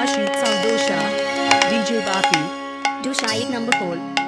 Ashit Sound Dosha, DJ Bapi. Dosha 8 number 4.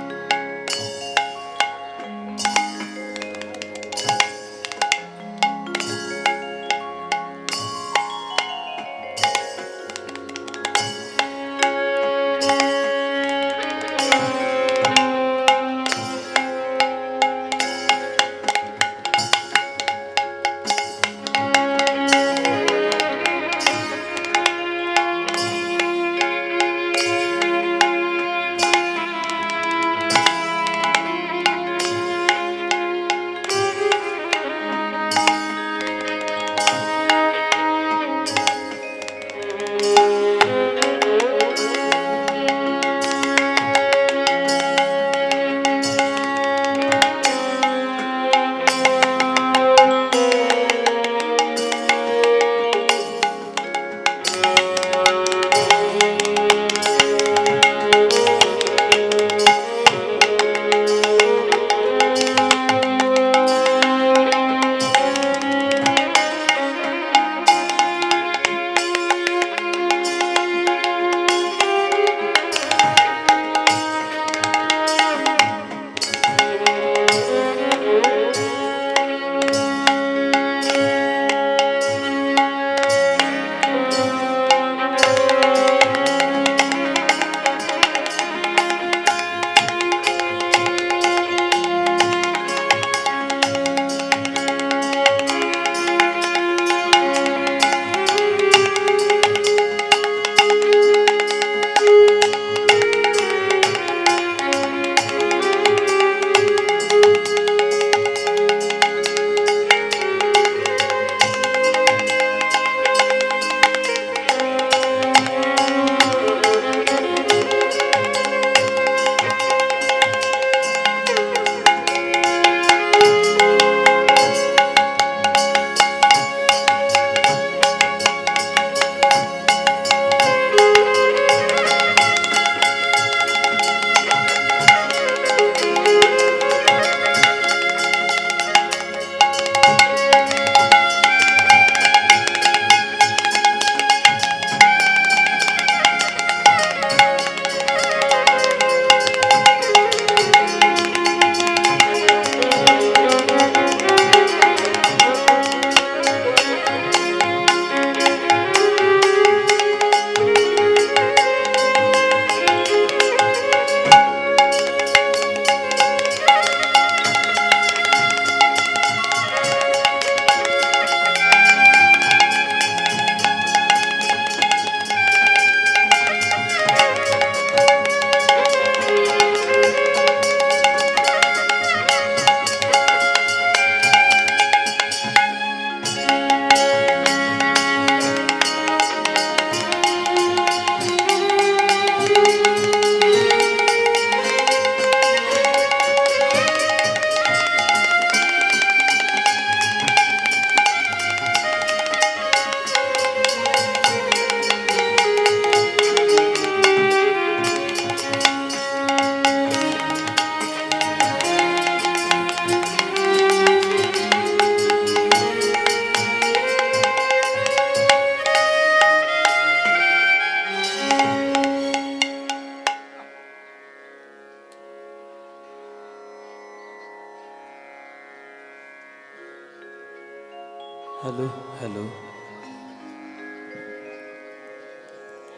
Hello, hello,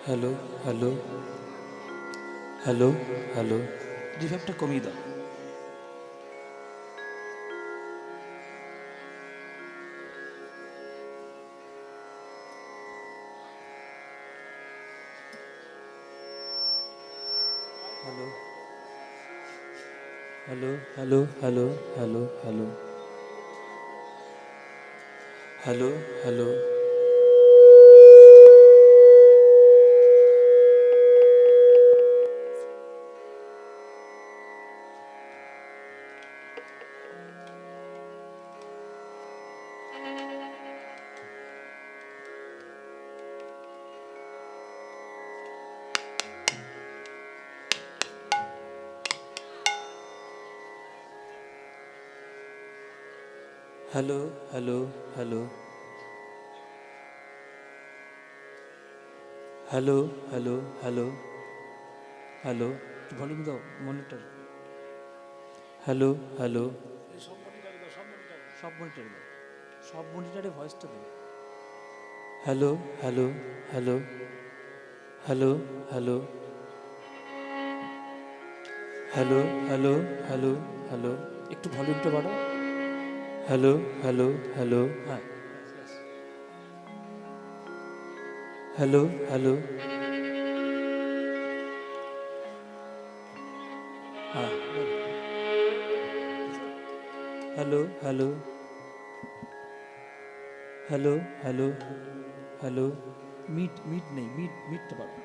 hello, hello, hello, hello. রিভাবটা কমিয়ে দাও। Hello, hello, hello, hello, hello, hello, hello, hello. Hello, hello, hello, hello hello hello hello volume দাও monitor hello hello সব মনিটরে ভয়েসটা দেবে। Hello hello hello hello hello hello hello hello hello একটু ভলিউমটা বাড়াও। হ্যালো হ্যালো হ্যালো হ্যাঁ, hello hello হ্যাঁ, hello hello hello hello hello মিট নেই, মিটটা বাড়াও।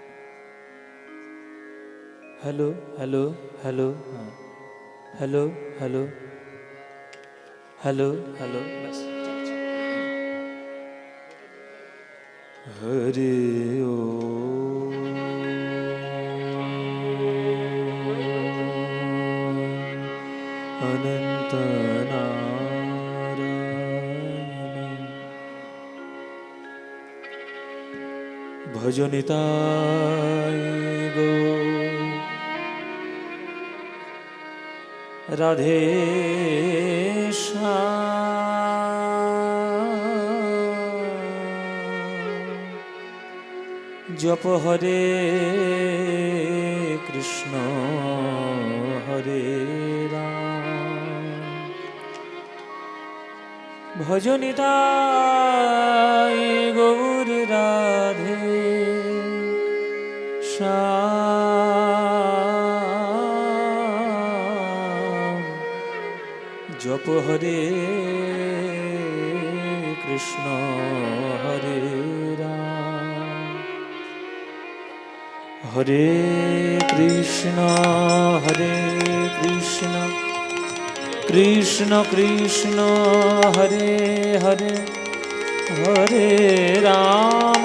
হ্যালো হ্যালো হ্যালো হ্যাঁ, হ্যালো হ্যালো হ্যালো হ্যালো ব্যাস ঠিক আছে। হরে ও অনন্ত নারায়ণ ভজনিতায় গো রাধে জপ হরে কৃষ্ণ হরে রাম ভজনিতায় গৌর রাধে শ্যাম জপ হরে কৃষ্ণ হরে রাম হরে কৃষ্ণ কৃষ্ণ কৃষ্ণ হরে হরে হরে রাম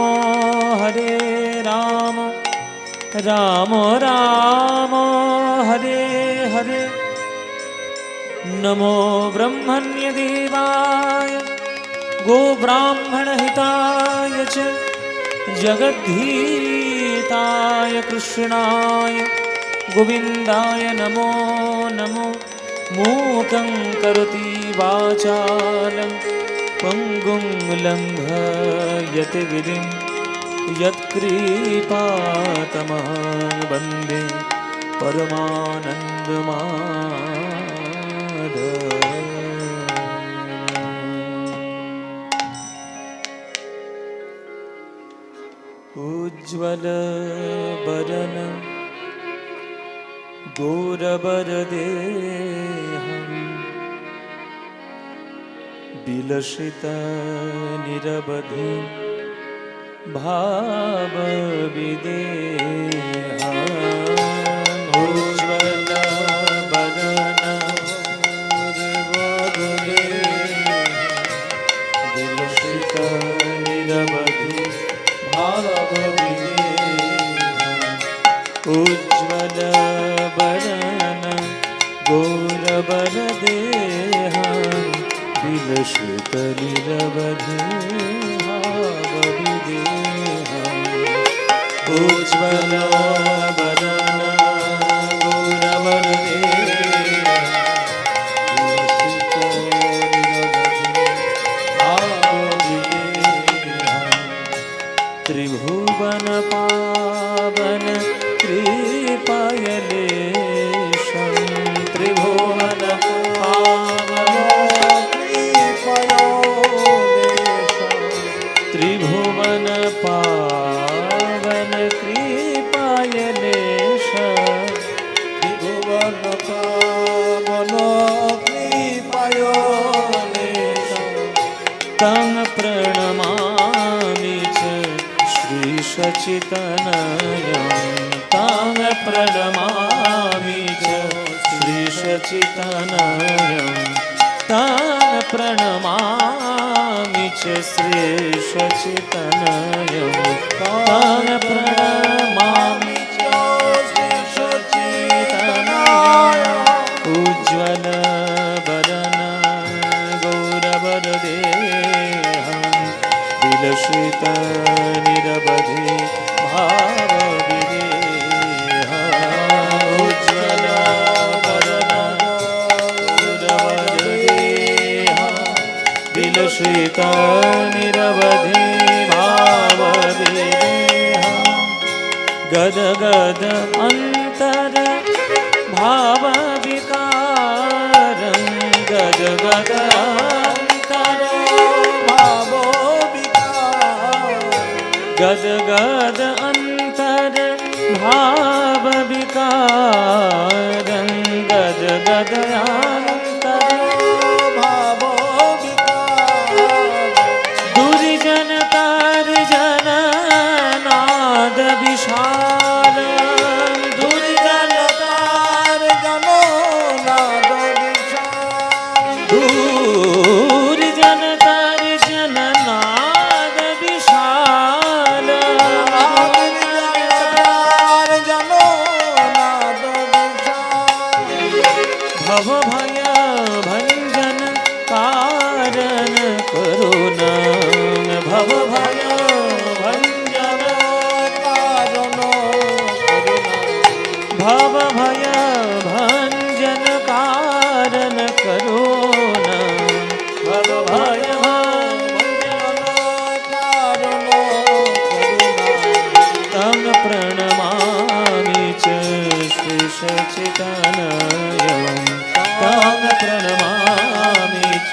রাম রাম হরে হরে নমো ব্রহ্মণ্য দেবায় গো ব্রাহ্মণ হিতায় চ জগদ্ধিতায় কৃষ্ণায় গোবিন্দায় নমো নমো मूकं करोति वाचालं पङ्गुं लङ्घयति गिरिं यत्कृपातमहं वन्दे परमानन्दमाधव उज्ज्वल बरन गौरवरदेहं विलसित निरवधि भावविदेहम् उज्ज्वल बदन विलसित निरवधि भावविदेहम् उज्ज्वल बरन गौरवरदेहं विलसित निरवधि भावविदेहम् उज्ज्वल बरन गौरवरदेहं विलसित निरवधि भावविदेहम् त्रिभुवन पावन कृपायलेशं त्रिभुवन त्रिभुवन पावन कृपायलेशं त्रिभुवन पावन कृपायलेशं तं प्रणमामि च श्रीशचितनयं तं प्रणमामि च श्रीशचितनयं तं प्रणमामि च श्रीशचितनयं तं प्रणमामि च श्रीशचितनयं उज्ज्वल बरन गौरवरदेहं विलसित निरवधि गद गद अंतर भाव विकारं गद गद अंतर भावो विकार गद गद अंतर भाव विकारं गद गद अंतर भावो विकार दुर्जन जन नाद विशाल दुर्जन जनो नाद विशाल दुर्जन जन नाद विशाल जनो नाद विशाल भव भय भंजन कारण करुणा भव भय भंजन कारणो करुणा भव भय भंजन कारण करुणा भव भय कारणो करुणा तं प्रणमामि च श्री सच्चिदानन्दं तं प्रणमामि च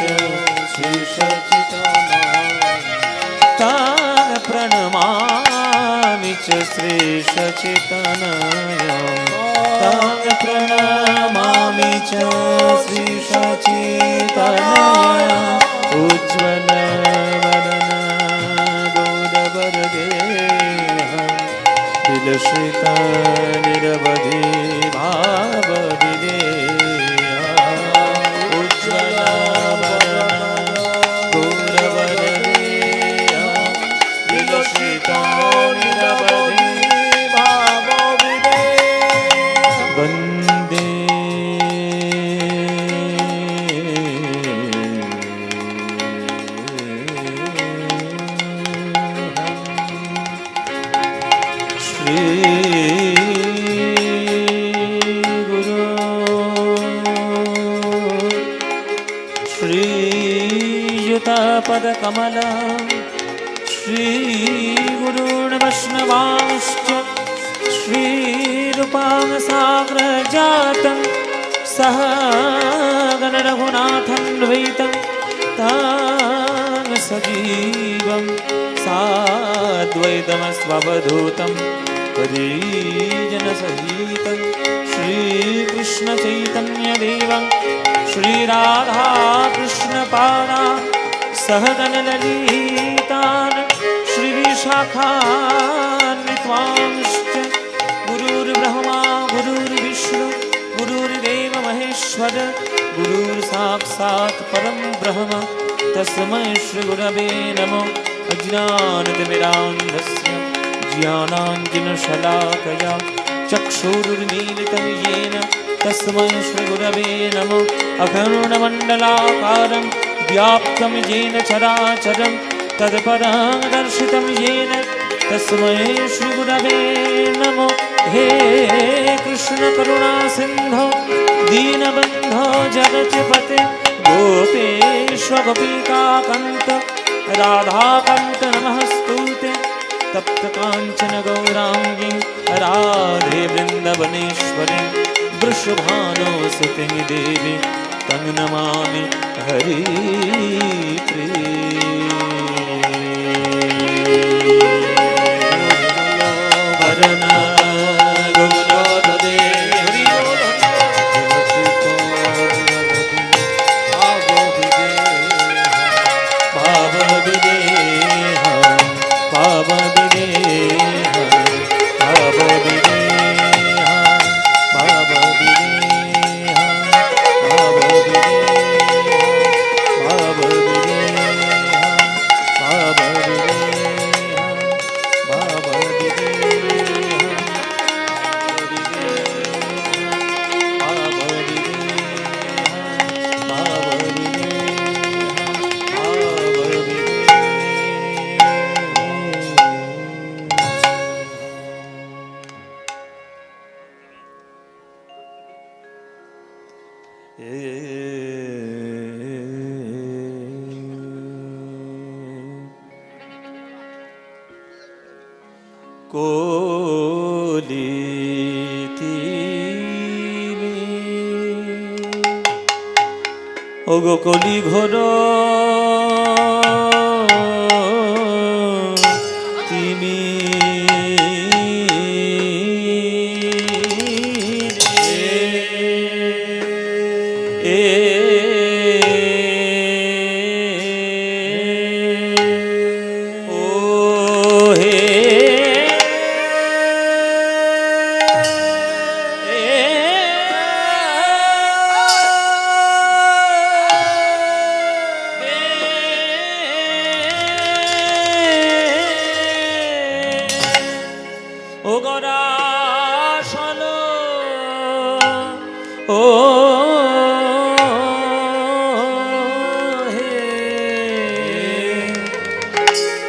श्री सच्चिदानन्दं तं प्रणमामि च श्री सच्चिदानन्दं तं प्रणमामि च श्री सच्चिदानन्दं उज्ज्वल वदन गौरवरदेहं विलसिता निरवधि भाव उज्ज्वल वदन गौरवरदेहं विलसिता निरवधि भावो विदेह वन्दे श्री गुरु श्रीयुतपदकमला श्रीगुरून् वैष्णवांश्च श्रीरूपाङ्गसाग्रजातं सह गणरघुनाथन्वितं तां सजीवं साद्वैतमस्ववधूतं परिजनसहितं श्रीकृष्णचैतन्यदेवं श्रीराधाकृष्णपादा सहगणललितान् श्रीविशाखान्वित्वांश्च गुरुर्ब्रह्मा गुरुर्विष्णु गुरुर्देव महेश्वर गुरुर्साक्षात् परं ब्रह्म तस्मै श्रीगुरवे नमः अज्ञानतिमिरान्धस्य ज्ञानाञ्जनशलाकया चक्षुरुन्मीलितं येन तस्मै श्रीगुरवे नमः अखण्डमण्डलाकारं व्याप्तं येन चराचरं तत्पदं दर्शितं येन तस्मै श्रीगुरवे नमः हे कृष्ण करुणा सिन्धो दीनबन्धो जगत्पते गोपेश गोपिकान्त राधाकान्त नमस्तुते तप्त काञ्चन गौराङ्गी राधे वृन्दवनेश्वरी वृषभानुसुते देवी तं नमामि हरिप्रिये কলি তিমি ওগো কলি ঘোর তিমি ও গরাসল ও হে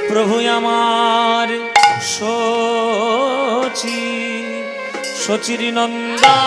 প্রভু আমার শচীর নন্দা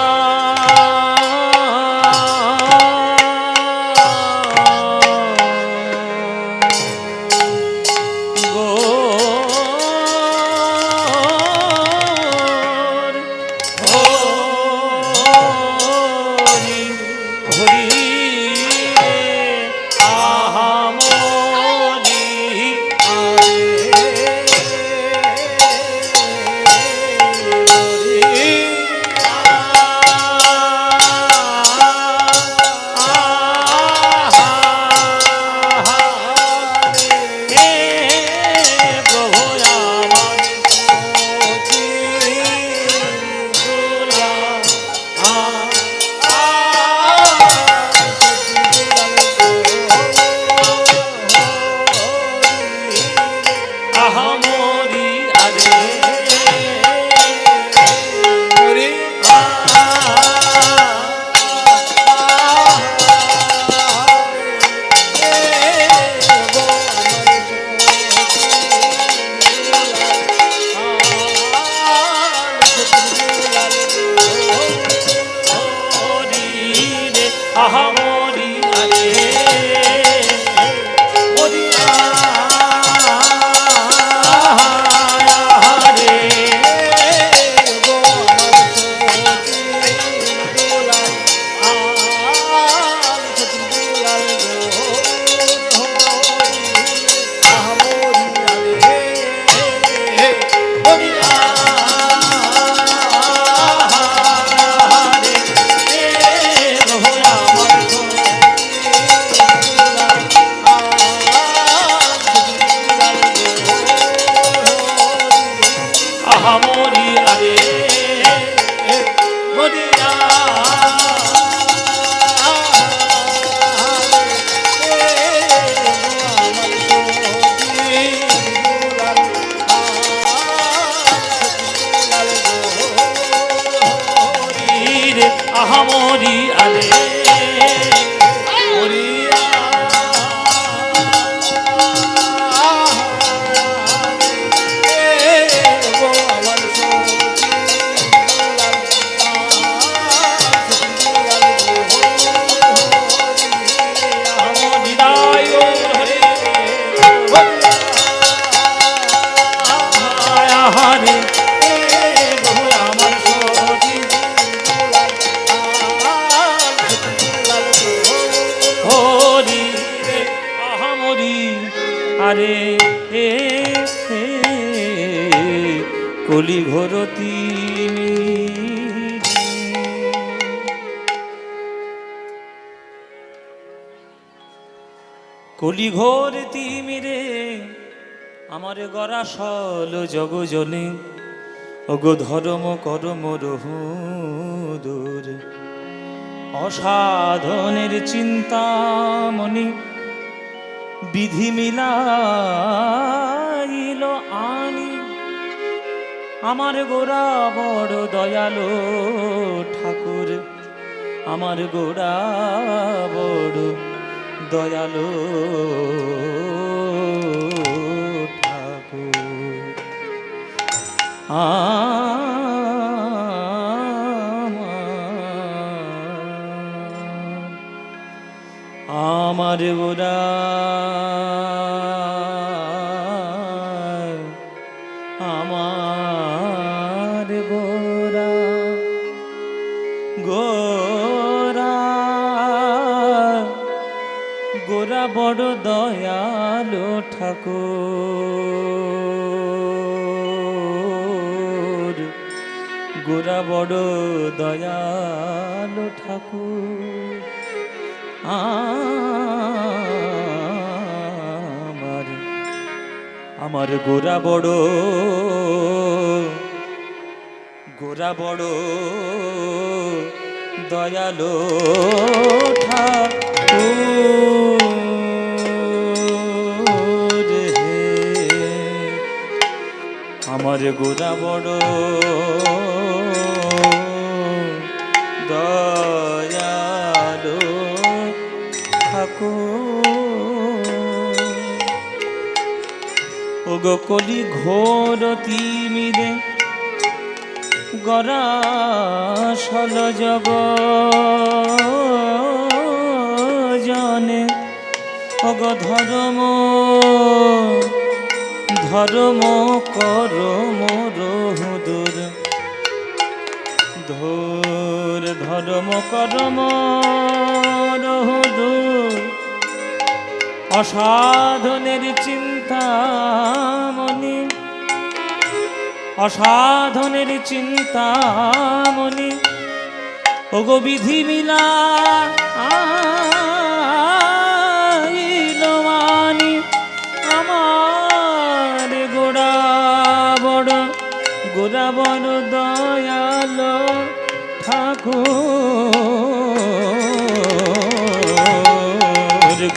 আহামরি আলে আরে হে কলি ঘোর তিমি কলি ঘোর তিমিরে আমার গরাসল জগজনে ওগো ধর্ম করম রহুদুর অসাধনের চিন্তামণি বিধি মিলাইল আনি আমার গোরা বড় দয়ালো ঠাকুর আমার গোরা বড় দয়ালো ঠাকুর আমার গোরা আমার গো গোরা গোরা বড় দয়ালু ঠাকুর, গোরা বড় দয়ালু ঠাকুর। আমার আমার গোরা বড় দয়ালু ঠাকুর হে। আমার গোরা বড় দয়ালু ঠাকুর। ওগো কলি ঘোর তিমিরে গরাসল জগ জনে, অগ ধর্ম ধর্ম করম রহুদুর, ধর ধর্ম করম রহুদুর। অসাধনের চিন্তামণি, অসাধনের চিন্তামণি, ওগো বিধি মিলা আইলমানি। আমার গোড়া বড় দয়ালো ঠাকুর,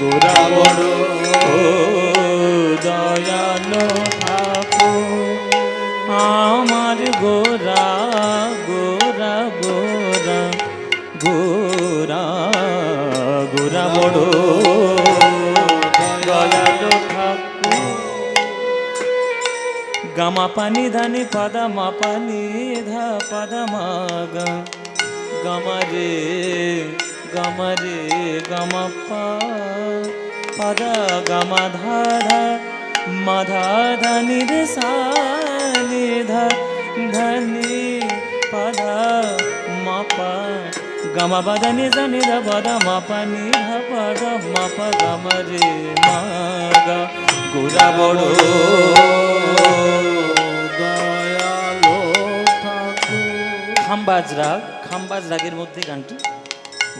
গোড়া বড় দয়ালো ঠাকুর। আমার গোরা গোরা গোরা গোরা গোরা বড় দয়ালু ঠাকুর। গামা পানি ধানি পাদা মা পানি ধা পাদা মা গা, গামা রে গামা পা পাদা গামা ধারা মাধা ধানি রে সা নি ধা ধনি পাদা মা পা, গামা বাদা নি জানি ধা পাদা মা পানি ধা পাদা মা পা গামা রে মা গা। গোরা বড় দয়ালো ঠাকুর। খাম্বাজ রাগ, খাম্বাজ রাগের মধ্যে গানটি।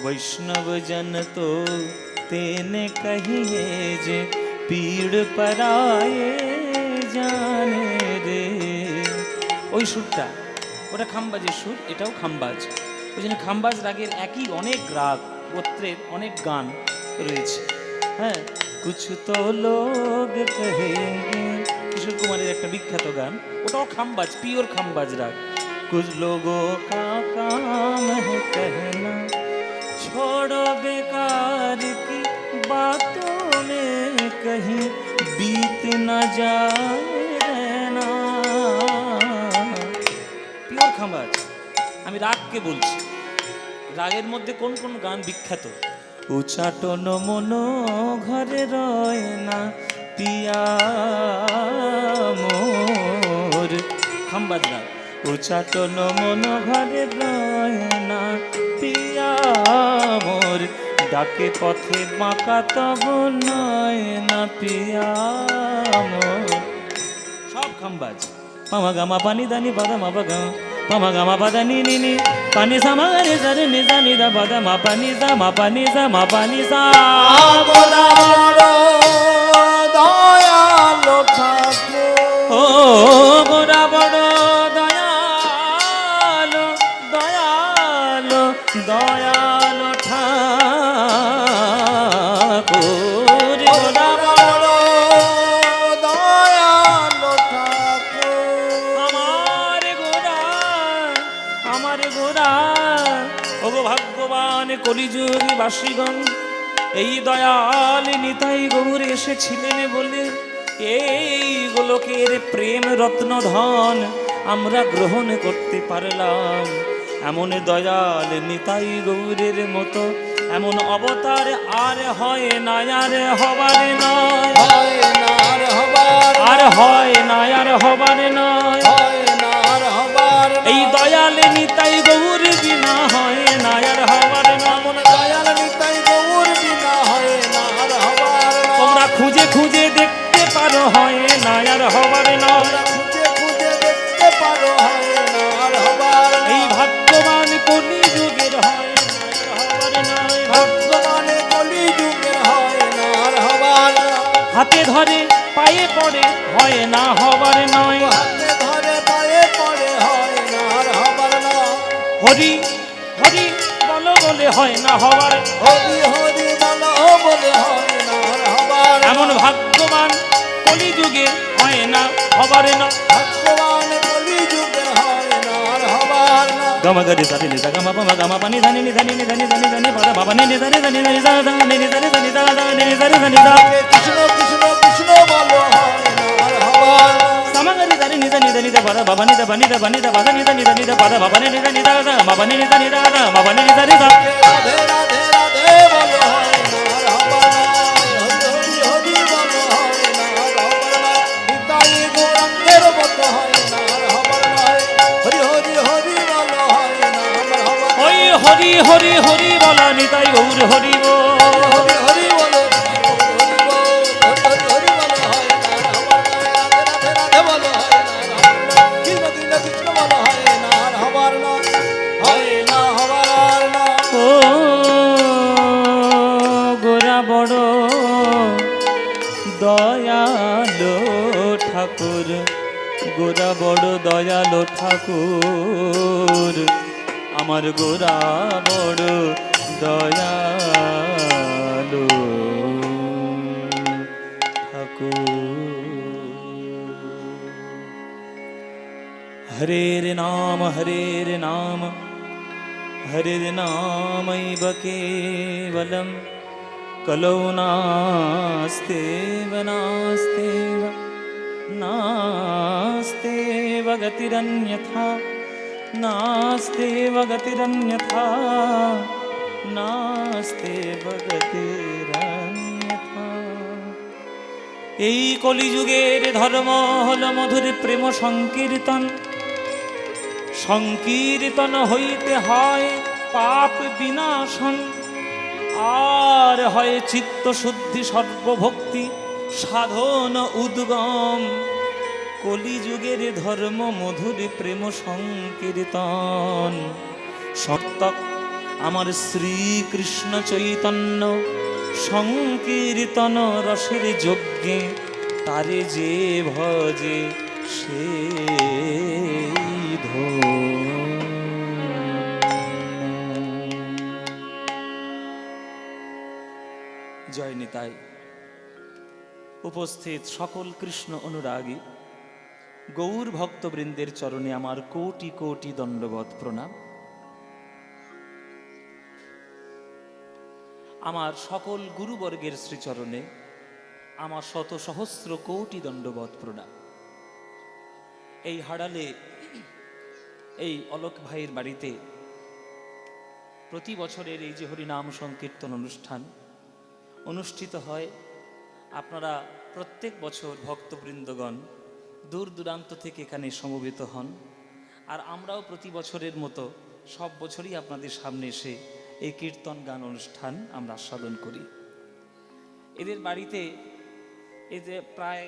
বৈষ্ণব জন তো তেনে কহিয়ে যে পীড় পরায়ে জানে রে। ওই সুরটা, ওটা খাম্বাজের সুর, এটাও খাম্বাজ। ওই জন্য খাম্বাজ রাগের একই অনেক রাগ, গোত্রের অনেক গান রয়েছে। হ্যাঁ, কুছ তো লোগ কহেঙ্গে, কিশোর কুমারের একটা বিখ্যাত গান, ওটাও খাম্বাজ, পিওর খাম্বাজ রাগ। कुछ लोगों का काम है कहना, छोड़ो बेकार की बातों में कहीं बीत न जाए रहना। পিওর খাম্বাজ। আমি রাগকে বলছি, রাগের মধ্যে কোন কোন গান বিখ্যাত। উচাটন মন ঘরে রয় না পিয়া মোর, খাম্বাজ রাগ। উচাটন মন ঘরে রয় না পিয়া মোর, ডাকে পথে বাঁকা তব নয় না পিয়া মোর। সব খাম্বাজ। পামা গামা পানি দানি বাদা মা বাগা, পামা গামা বাদা নি নি নি, পানি সামা রে জারে নি জানি দা বাদা মা পানি সা মা পানি সা মা পানি সা। গোরা বড় দয়ালো ঠাকুর। ও গোরা বড় দয়ালো দয়ালো দয়ালো ঠাকুর, গোরা বড় দয়ালো ঠাকুর। আমার গোরা। ওগো ভাগ্যবান কলিযুগী বাসীগণ, এই দয়াল নিতাই গৌর এসেছিলেন বলে এই গোলকের প্রেম রত্ন ধন আমরা গ্রহণ করতে পারলাম। এমন দয়াল নিতাই গৌরের মতো এমন অবতার আর হয় না, আর হবার নয়, হয় না আর হবার, আর হয় না আর হবার নয়। হয় না আর হবার। এই দয়াল নিতাই গৌর বিনা হয় হবার নয়। খুঁজে খুঁজে দেখতে পারো হয় না আর হবার নয়। এই ভাগ্যবান কলি যুগের হয় না আর হবার নয়। ভাগ্যবানে কলি যুগে হয় না আর হবার নয়। হাতে ধরে পায়ে পড়ে হয় না হবার নয়। হাতে ধরে পায়ে পড়ে হয় না আর হবার নয়। হরি হরি বলো বলে হয় না হবার। হরি হরি বলো বলে হয় না আর হবার নয়। এমন ভাগ্যবান কলি যুগে হয় না হবার নয়। ভাগ্যবান কলি যুগে হয় না আর হবার নয়। গম গরি সারি নি গম পম গম পানি ধানি নি ধানি নি ধানি ধানি ধানি পদ বাবা নি নি ধানি ধানি ধানি দা দা নি নি ধানি ধানি দা দা নি নি ধানি ধানি দা। কৃষ্ণ কৃষ্ণ কৃষ্ণ বলো হয় না আর হবার নয়। সমগরি সারি নি ধানি ধানি দা পদ বাবা নি দা বানি দা বানি দা বাদা নি ধানি ধানি দা পদ বাবা নি নি ধানি দা দা বাবা নি নি ধানি দা দা বাবা নি নি ধানি দা। রাধে রাধে রাধে বলো হয় না আর হবার নয়। হরি হরি হরি বলো হয় না আর হবার নয়। নিতাই গৌরাঙ্গের মতো হয় না আর হবার নয়। হরি হরি হরি বলো হয় না আর হবার নয়। ওই হরি হরি হরি বলা নিতাই গৌর হরি বল। হরি হরি বলো হরি বল। হরি হরি বলো হয় না আর হবার নয়। রাধে রাধে রাধে বলো হয় না আর হবার নয়। কৃষ্ণ কৃষ্ণ কৃষ্ণ বলো হয় না আর হবার নয়। হয় না হবার নয়। ও গোরা বড় দয়ালো ঠাকুর, গোরা বড় দয়ালো ঠাকুর, আমার গোরা বড় দয়ালো ঠাকুর। হরের নাম হরের নাম হরের নামৈব কেবলম, কলৌ নাস্তেব নাস্তেব নাস্তেব গতিরন্যথা, নাস্তেব গতিরন্যথা, নাস্তেব গতিরন্যথা। এই কলিযুগের ধর্ম হল মধুর প্রেম সংকীর্তন। সংকীর্তন হইতে হয় পাপ বিনাশন, আর হয় চিত্ত শুদ্ধি সর্বভক্তি সাধন উদ্গম। কলিযুগের ধর্ম মধুর প্রেম সংকীর্তন। সত্যক আমার শ্রীকৃষ্ণ চৈতন্য সংকীর্তন রসের যজ্ঞে, তারে যে ভজে সে জয় নিতাই। উপস্থিত সকল কৃষ্ণ অনুরাগী গৌর ভক্তবৃন্দের চরণে আমার কোটি কোটি দণ্ডবৎ প্রণাম। আমার সকল গুরুবর্গের শ্রীচরণে আমার শত সহস্র কোটি দণ্ডবৎ প্রণাম। এই হাড়ালে এই অলোক ভাইয়ের বাড়িতে প্রতি বছরের এই যে হরিনাম সংকীর্তন অনুষ্ঠান অনুষ্ঠিত হয়, আপনারা প্রত্যেক বছর ভক্তবৃন্দগণ দূর দূরান্ত থেকে এখানে সমবেত হন। আর আমরাও প্রতি বছরের মতো সব বছরই আপনাদের সামনে এসে এই কীর্তন গান অনুষ্ঠান আমরা আস্বাদন করি। এদের বাড়িতে এই যে প্রায়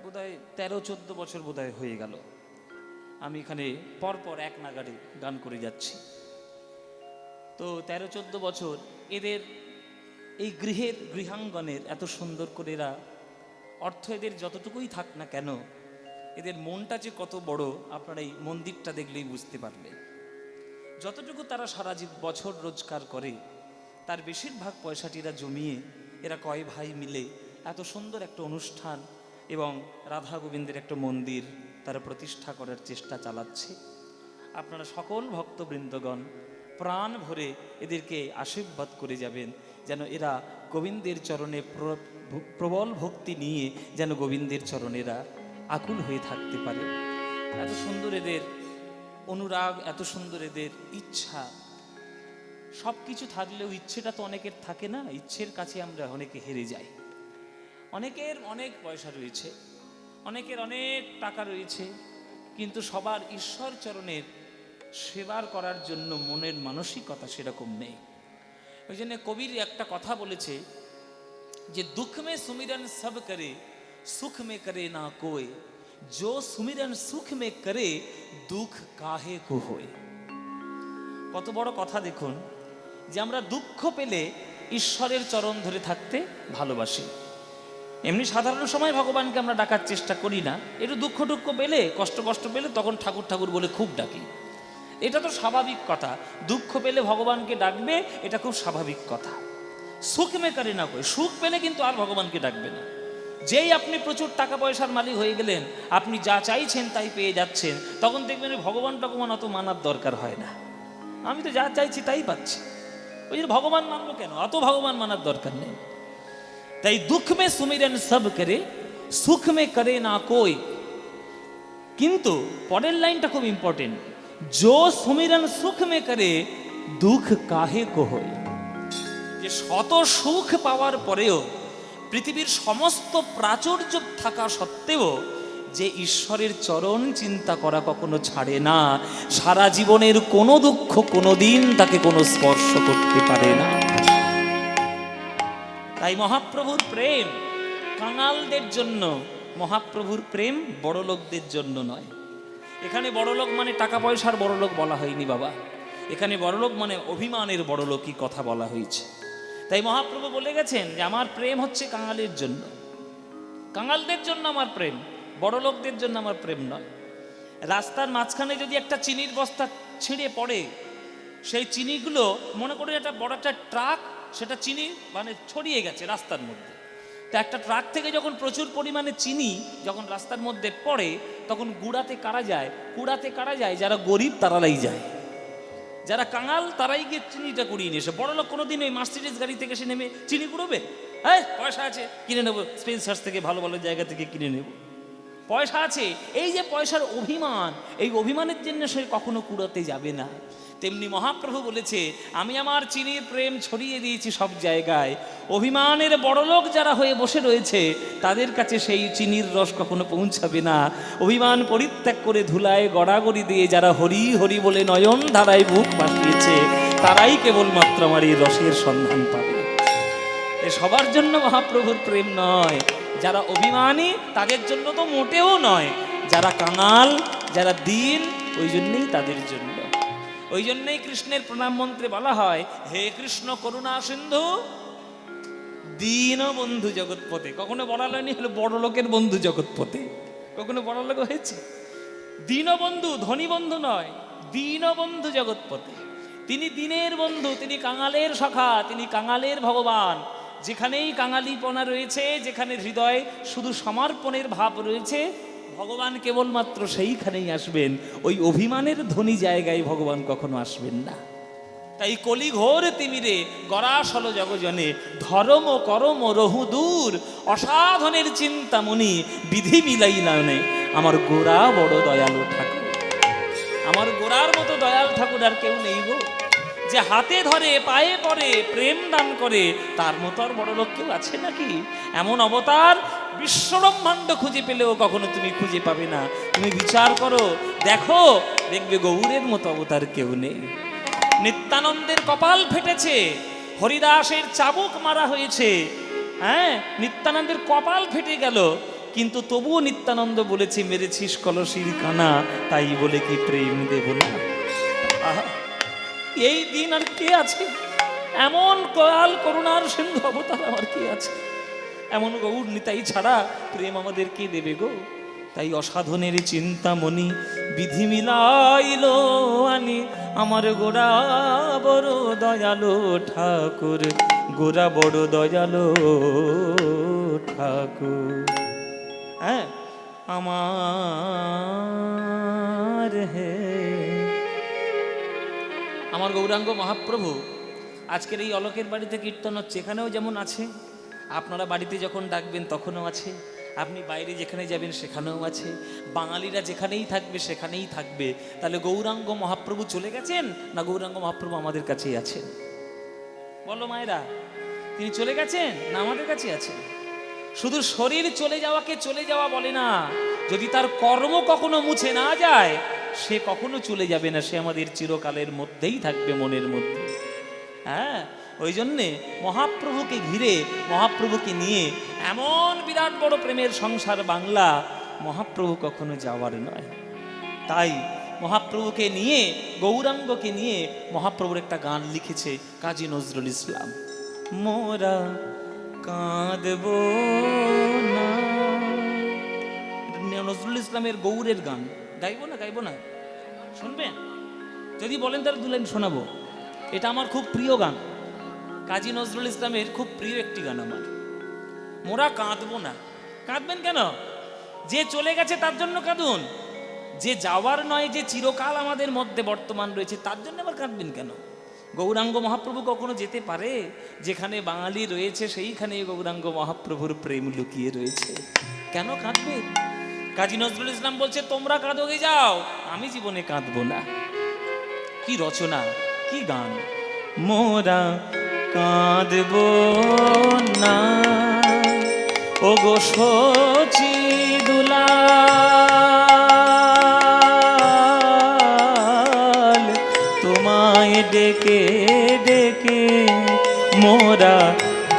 বোধহয় 13-14 বছর বোধহয় হয়ে গেল আমি এখানে পরপর এক নাগাড়ে গান করে যাচ্ছি। তো 13-14 বছর এদের এই গৃহাঙ্গনের এত সুন্দর করে এরা, অর্থ এদের যতটুকুই থাক না কেন, এদের মনটা যে কত বড় আপনারা এই মন্দিরটা দেখলেই বুঝতে পারবে। যতটুকু তারা সারা বছর রোজগার করে তার বেশিরভাগ পয়সাটিরা জমিয়ে এরা কয় ভাই মিলে এত সুন্দর একটা অনুষ্ঠান এবং রাধা গোবিন্দের একটা মন্দির তারা প্রতিষ্ঠা করার চেষ্টা চালাচ্ছে। আপনারা সকল ভক্তবৃন্দগণ প্রাণ ভরে এদেরকে আশীর্বাদ করে যাবেন, যেন এরা গোবিন্দের চরণে প্রবল ভক্তি নিয়ে যেন গোবিন্দের চরণেরা আকুল হয়ে থাকতে পারে। এত সুন্দর এদের অনুরাগ, এত সুন্দর এদের ইচ্ছা। সব কিছু থাকলেও ইচ্ছেটা তো অনেকের থাকে না, ইচ্ছের কাছে আমরা অনেকে হেরে যাই। অনেকের অনেক পয়সা রয়েছে, অনেকের অনেক টাকা রয়েছে, কিন্তু সবার ঈশ্বর চরণের সেবার করার জন্য মনের মানসিকতা সেরকম নেই। ওই জন্য কবির একটা কথা বলেছে যে দুঃখ মে সুমিরন সব করে सुख में करे ना कोई, जो सुमिरन सुख में करे दुख काहे को होए। কত বড় কথা দেখুন, যে আমরা দুঃখ পেলে ঈশ্বরের চরণ ধরে থাকতে ভালোবাসি। এমনি সাধারণ সময় ভগবানকে আমরা ডাকার চেষ্টা করি না, একটু দুঃখ টুক্ষ পেলে, কষ্ট পেলে তখন ঠাকুর ঠাকুর বলে খুব ডাকি। এটা তো স্বাভাবিক কথা, দুঃখ পেলে ভগবানকে ডাকবে, এটা খুব স্বাভাবিক কথা। সুখ মে করে না কই, সুখ পেলে কিন্তু আর ভগবানকে ডাকবে না। যেই আপনি প্রচুর টাকা পয়সার মালিক হয়ে গেলেন, আপনি যা চাইছেন তাই পেয়ে যাচ্ছেন, তখন দেখবেন ভগবান টগবান অত মানার দরকার হয় না। আমি তো যা চাইছি তাই পাচ্ছি, ওই যে ভগবান মানবো কেন, অত ভগবান মানার দরকার নেই। তাই দুঃখ মে সুমিরন সব করে, সুখ মে করে না কই। কিন্তু পরের লাইনটা খুব ইম্পর্টেন্ট, जो सुमिरन सुख में करे दुख काहे को होए। যে শত সুখ পাওয়ার পরেও, পৃথিবীর সমস্ত প্রাচুর্য থাকা সত্ত্বেও যে ঈশ্বরের চরণ চিন্তা করা কখনো ছাড়ে না, সারা জীবনের কোনো দুঃখ কোনোদিন তাকে কোনো স্পর্শ করতে পারে না। তাই মহাপ্রভুর প্রেম কাঙালদের জন্য, মহাপ্রভুর প্রেম বড়লোকদের জন্য নয়। এখানে বড়লোক মানে টাকা পয়সার বড়লোক বলা হয়নি বাবা, এখানে বড়লোক মানে অভিমানের বড়লোকই কথা বলা হয়েছে। তাই মহাপ্রভু বলে গেছেন যে আমার প্রেম হচ্ছে কাঙালের জন্য, কাঙালদের জন্য আমার প্রেম, বড়লোকদের জন্য আমার প্রেম নয়। রাস্তার মাঝখানে যদি একটা চিনির বস্তা ছিঁড়ে পড়ে, সেই চিনিগুলো মনে করে একটা বড় একটা ট্রাক, সেটা চিনি মানে ছড়িয়ে গেছে রাস্তার মধ্যে। তো একটা ট্রাক থেকে যখন প্রচুর পরিমাণে চিনি যখন রাস্তার মধ্যে পড়ে, তখন গুড়াতে কারা যায়? কুড়াতে কারা যায়? যারা গরিব তারাই যায়, যারা কাঙাল তারাই গিয়ে চিনিটা কুড়িয়ে নিয়ে এসে। বড় লোক কোনোদিন ওই মার্সিডিজ গাড়ি থেকে সে নেমে চিনি কুড়োবে? হ্যাঁ, পয়সা আছে কিনে নেবো, স্পেন্সার্স থেকে ভালো ভালো জায়গা থেকে কিনে নেব, পয়সা আছে। এই যে পয়সার অভিমান, এই অভিমানের জন্য সে কখনো কুড়াতে যাবে না। তেমনি মহাপ্রভু বলেছে আমি আমার চিনির প্রেম ছড়িয়ে দিয়েছি সব জায়গায়, অভিমানের বড়লোক যারা হয়ে বসে রয়েছে তাদের কাছে সেই চিনির রস কখনো পৌঁছাবে না। অভিমান পরিত্যাগ করে ধুলায় গড়াগড়ি দিয়ে যারা হরি হরি বলে নয়ন ধারায় বুক বাসিয়েছে, তারাই কেবলমাত্র আমার এই রসের সন্ধান পাবে। এ সবার জন্য মহাপ্রভুর প্রেম নয়, যারা অভিমানী তাদের জন্য তো মোটেও নয়, যারা কাঙাল, যারা দীন, ওই জন্যই তাদের জন্য। ওই জন্যই কৃষ্ণের প্রণাম মন্ত্রে বলা হয় হে কৃষ্ণ করুণা সিন্ধু দীন বন্ধু জগৎপতে। কখনো বলা হয়নি হলো বড় লোকের বন্ধু জগৎপতে, কখনো বড় লোক হয়েছে? দীনবন্ধু, ধনী বন্ধু নয়, দীনবন্ধু জগৎপতে। তিনি দিনের বন্ধু, তিনি কাঙালের সখা, তিনি কাঙালের ভগবান। যেখানেই কাঙালিপনা রয়েছে, যেখানে হৃদয় শুধু সমর্পণের ভাব রয়েছে, ভগবান কেবলমাত্র সেইখানেই আসবেন। ওই অভিমানের ধনী জায়গায় ভগবান কখনো আসবেন না। তাই কলি ঘোর তিমিরে গরাসল জগজনে, ধর্ম করম রহু দূর, অসাধনের চিন্তামণি বিধি মিলাইলানে, আমার গোরা বড় দয়ালু ঠাকুর। আমার গোরার মতো দয়াল ঠাকুর আর কেউ নেই গো, যে হাতে ধরে পায়ে পড়ে প্রেম দান করে, তার মতো আর বড় লোক কেউ আছে নাকি? এমন অবতার বিশ্বব্রহ্মাণ্ড খুঁজে পেলেও কখনো তুমি খুঁজে পাবে না। তুমি বিচার করো, দেখো, দেখবে গৌরের মতো অবতার কেউ নেই। নিত্যানন্দের কপাল ফেটেছে, হরিদাসের চাবুক মারা হয়েছে, হ্যাঁ, নিত্যানন্দের কপাল ফেটে গেল, কিন্তু তবুও নিত্যানন্দ বলেছে মেরেছিস কলসির কানা, তাই বলে কি প্রেম দেব না? আহা, এই দিন আর কে আছে? এমন কয়াল করুণার সিন্ধু অবতার আমার কে আছে? এমন গৌর নিতাই ছাড়া প্রেম আমাদের কে দেবে গো? তাই অসাধনের চিন্তামণি বিধি মিলাইল আনি, আমার গোরা বড় দয়ালো ঠাকুর, গোরা বড় দয়ালো ঠাকুর। হ্যাঁ, আমার হে আমার গৌরাঙ্গ মহাপ্রভু আজকের এই অলোকের বাড়িতে কীর্তন হচ্ছে, এখানেও যেমন আছে, আপনারা বাড়িতে যখন ডাকবেন তখনও আছে, আপনি বাইরে যেখানে যাবেন সেখানেও আছে, বাঙালিরা যেখানেই থাকবে সেখানেই থাকবে। তাহলে গৌরাঙ্গ মহাপ্রভু চলে গেছেন না গৌরাঙ্গ মহাপ্রভু আমাদের কাছেই আছেন? বলো মায়েরা, তিনি চলে গেছেন না আমাদের কাছে আছেন? শুধু শরীর চলে যাওয়াকে চলে যাওয়া বলে না, যদি তার কর্ম কখনো মুছে না যায় সে কখনো চলে যাবে না, সে আমাদের চিরকালের মধ্যেই থাকবে, মনের মধ্যে। হ্যাঁ, ওই জন্যে মহাপ্রভুকে ঘিরে, মহাপ্রভুকে নিয়ে এমন বিরাট বড় প্রেমের সংসার বাংলা, মহাপ্রভু কখনো যাওয়ার নয়। তাই মহাপ্রভুকে নিয়ে, গৌরাঙ্গকে নিয়ে মহাপ্রভুর একটা গান লিখেছে কাজী নজরুল ইসলাম, মোরা কাঁদব না। নজরুল ইসলামের গৌরের গান, গাইবো না শুনবেন? যদি বলেন তাহলে 2 লাইন শোনাবো। এটা আমার খুব প্রিয় গান, কাজী নজরুল ইসলামের খুব প্রিয় একটি গান আমার। মোরা কাঁদবো না। কাঁদবেন কেন? যে চলে গেছে তার জন্য কাঁদুন, যে যাওয়ার নয়, যে চিরকাল আমাদের মধ্যে বর্তমান রয়েছে তার জন্য আবার কাঁদবেন কেন? গৌরাঙ্গ মহাপ্রভু কখনো যেতে পারে? যেখানে বাঙালি রয়েছে সেইখানে গৌরাঙ্গ মহাপ্রভুর প্রেম লুকিয়ে রয়েছে, কেন কাঁদবে? কাজী নজরুল ইসলাম বলছে তোমরা কাঁদোগে যাও, আমি জীবনে কাঁদবো না। কি রচনা, কি গান! মোরা কাঁদব না ও গো সচি দুলাল, তোমায় ডেকে ডেকে মোরা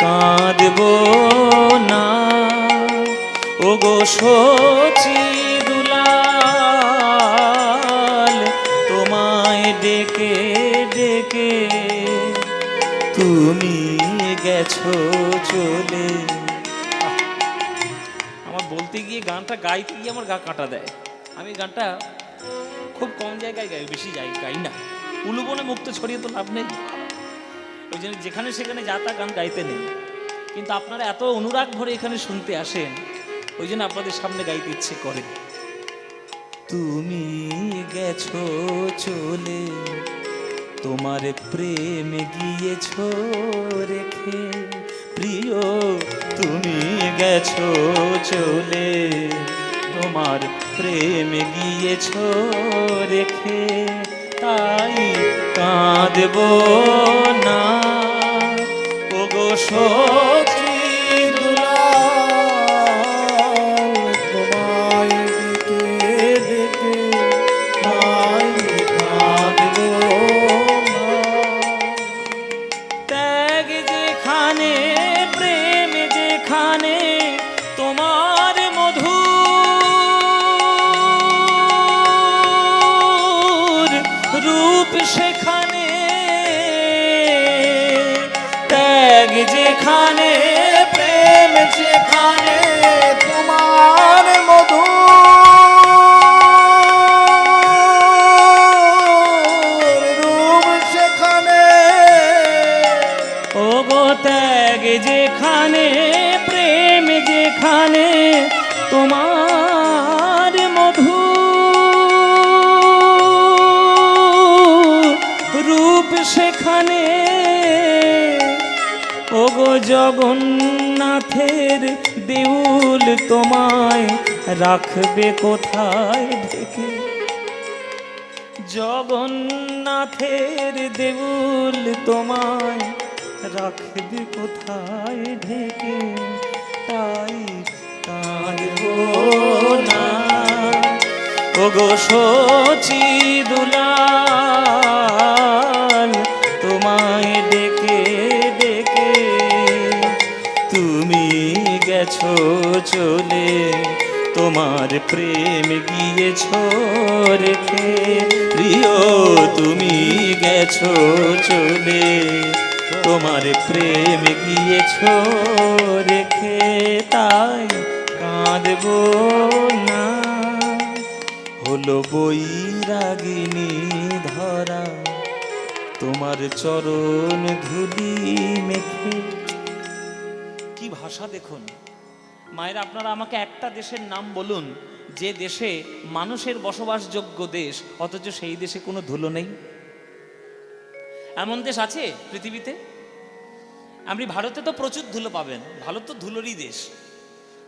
কাঁদব না ও গো সচি দুলাল, তোমায় ডেকে ডেকে তুমি গেছো চলে। আমার বলতে গিয়ে, গানটা গাইতে গিয়ে আমার গা কাটা দেয়। আমি গানটা খুব কম জায়গায় গাই, বেশি গাই না। উলুবনে মুক্ত ছড়িয়ে তো লাভ নেই, ওই জন্য যেখানে সেখানে যা তা গান গাইতে নেই। কিন্তু আপনারা এত অনুরাগ ভরে এখানে শুনতে আসেন, ওই জন্য আপনাদের সামনে গাইতে ইচ্ছে করে। তুমি গেছো চলে, তোমার প্রেম গিয়েছো রেখে, প্রিয় তুমি গেছো চলে, তোমার প্রেম গিয়েছো রেখে, তাই কাঁদব না ও গো সচি দুলাল, তোমায় ডেকে ডেকে তাই কাঁদব না। ত্যাগ যেখানে, প্রেম যেখানে, তোমার মধুর রূপ সেখানে, ত্যাগ যেখানে, প্রেম যেখানে, তোমার মধুর রূপ সেখানে, ও গো ত্যাগ যেখানে, প্রেম যেখানে, তোমার মধুর রূপ সেখানে, ও গো জগন্নাথের দেউল তোমায় রাখবে কোথায় ঢেকে, জগন্নাথের দেউল তোমায় রাখবে কোথায় ঢেকে, তাই কাঁদব না ও গো সচি দুলাল, তোমায় ডেকে ডেকে তুমি গেছো চলে, তোমার প্রেম গিয়েছো রেখে, প্রিয় তুমি গেছো চলে, তোমার প্রেম গিয়েছো রেখে, তাই কাঁদব না। হলো বৈরাগিনী ধরা তোমার চরণ ধুলি মেখে। কি ভাষা দেখুন মায়েরা! আপনারা আমাকে একটা দেশের নাম বলুন যে দেশে মানুষের বসবাসযোগ্য দেশ, অথচ সেই দেশে কোনো ধুলো নেই। এমন দেশ আছে পৃথিবীতে? আপনি ভারতে তো প্রচুর ধুলো পাবেন, ভারত তো ধুলোরই দেশ।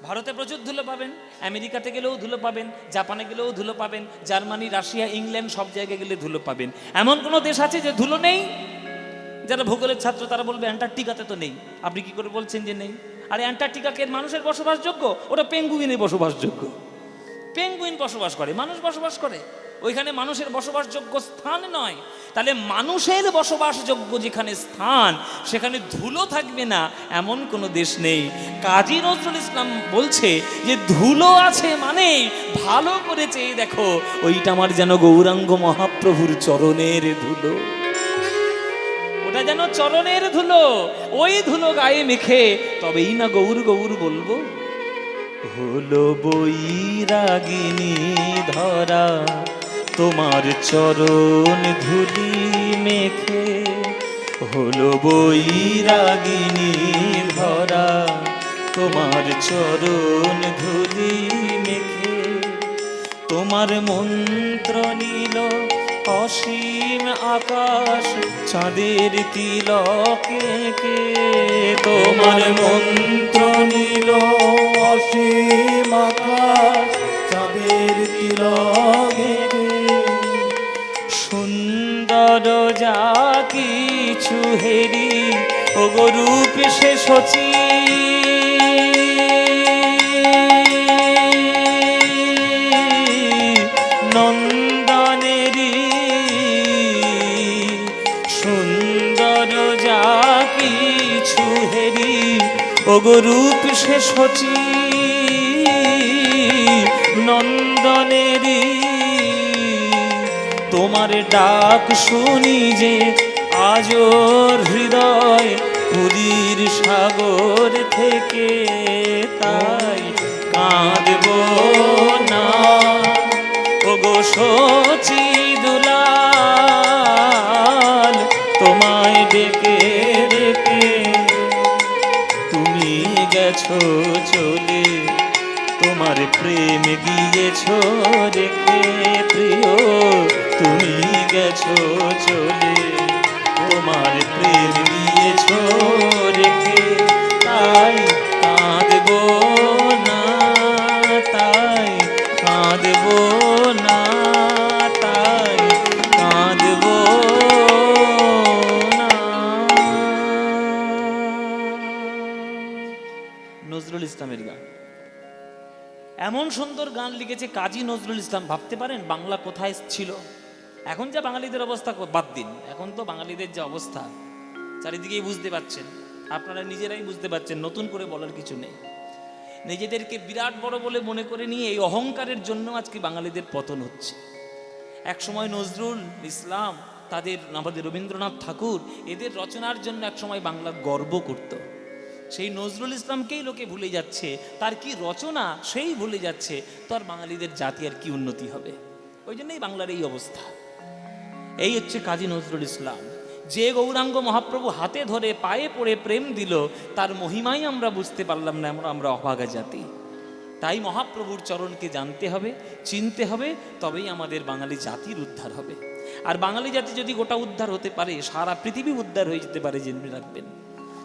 ভারতে প্রচুর ধুলো পাবেন, আমেরিকাতে গেলেও ধুলো পাবেন, জাপানে গেলেও ধুলো পাবেন, জার্মানি, রাশিয়া, ইংল্যান্ড সব জায়গায় গেলে ধুলো পাবেন। এমন কোনো দেশ আছে যে ধুলো নেই? যারা ভূগোলের ছাত্র তারা বলবে অ্যান্টার্কটিকাতে তো নেই। আপনি কি করে বলছেন যে নেই? আরে অ্যান্টার্কটিকাকে মানুষের বসবাসযোগ্য? ওটা পেঙ্গুইনের বসবাসযোগ্য। পেঙ্গুইন বসবাস করে, মানুষ বসবাস করে ওইখানে। মানুষের বসবাসযোগ্য স্থান নয়। তাহলে মানুষের বসবাসযোগ্য যেখানে স্থান সেখানে ধুলো থাকবে না এমন কোনো দেশ নেই। কাজী নজরুল ইসলাম বলছে যে ধুলো আছে মানে ভালো করে চেয়ে দেখো, ওইটা আমার যেন গৌরাঙ্গ মহাপ্রভুর চরণের ধুলো, ওটা যেন চরণের ধুলো। ওই ধুলো গায়ে মেখে তবেই না গৌর গৌর বলবো। হলো বৈরাগিনী ধরা তোমার চরণ ধুলি মেখে, হলো বৈরাগিনী ধরা তোমার চরণ ধুলি মেখে, তোমার মন্ত্র নীল অসীম আকাশ চাঁদের তিলকে কে, তোমার মন্ত্র নীল অসীম আকাশ চাঁদের তিলকে সুন্দর যা কিছু হেরি ওগো রূপ সে সচি, নন্দনেরি সুন্দর যা কিছু হেরি ওগো রূপ সে সচি, নন্দনেরি তোমার ডাক শুনি যে আজও হৃদয় পুরীর সাগর থেকে, তাই কাঁদব না ওগো সচি দুলাল, তোমায় ডেকে ডেকে তুমি গেছো চলে, তোমার প্রেম গিয়েছো রেখে প্রিয়, তুমি গেছো চলে, তোমার প্রেম গিয়েছো রেখে, তাই কাঁদব না, তাই কাঁদব না, তাই কাঁদব না। নজরুল ইসলামের গান, এমন সুন্দর গান লিখেছে কাজী নজরুল ইসলাম। ভাবতে পারেন বাংলা কোথায় ছিল? এখন যা বাঙালিদের অবস্থা বাদ দিন, এখন তো বাঙালিদের যে অবস্থা চারিদিকেই বুঝতে পাচ্ছেন, আপনারা নিজেরাই বুঝতে পাচ্ছেন, নতুন করে বলার কিছু নেই। নিজেদেরকে বিরাট বড় বলে মনে করে নিয়ে এই অহংকারের জন্য আজকে বাঙালিদের পতন হচ্ছে। এক সময় নজরুল ইসলাম, তাদের আমাদের রবীন্দ্রনাথ ঠাকুর, এদের রচনার জন্য এক সময় বাংলা গর্ব করত। সেই নজরুল ইসলামকেই লোকে ভুলে যাচ্ছে, তার কি রচনা সেই ভুলে যাচ্ছে, তো আর বাঙালিদের জাতি আর কি উন্নতি হবে? ওই জন্যই বাংলার এই অবস্থা। এই হচ্ছে কাজী নজরুল ইসলাম, যে গৌরাঙ্গ মহাপ্রভু হাতে ধরে পায়ে পড়ে প্রেম দিল, তার মহিমাই আমরা বুঝতে পারলাম না, আমরা অভাগা জাতি। তাই মহাপ্রভুর চরণকে জানতে হবে, চিনতে হবে, তবেই আমাদের বাঙালি জাতির উদ্ধার হবে। আর বাঙালি জাতি যদি গোটা উদ্ধার হতে পারে, সারা পৃথিবী উদ্ধার হয়ে যেতে পারে, জেনে রাখবেন।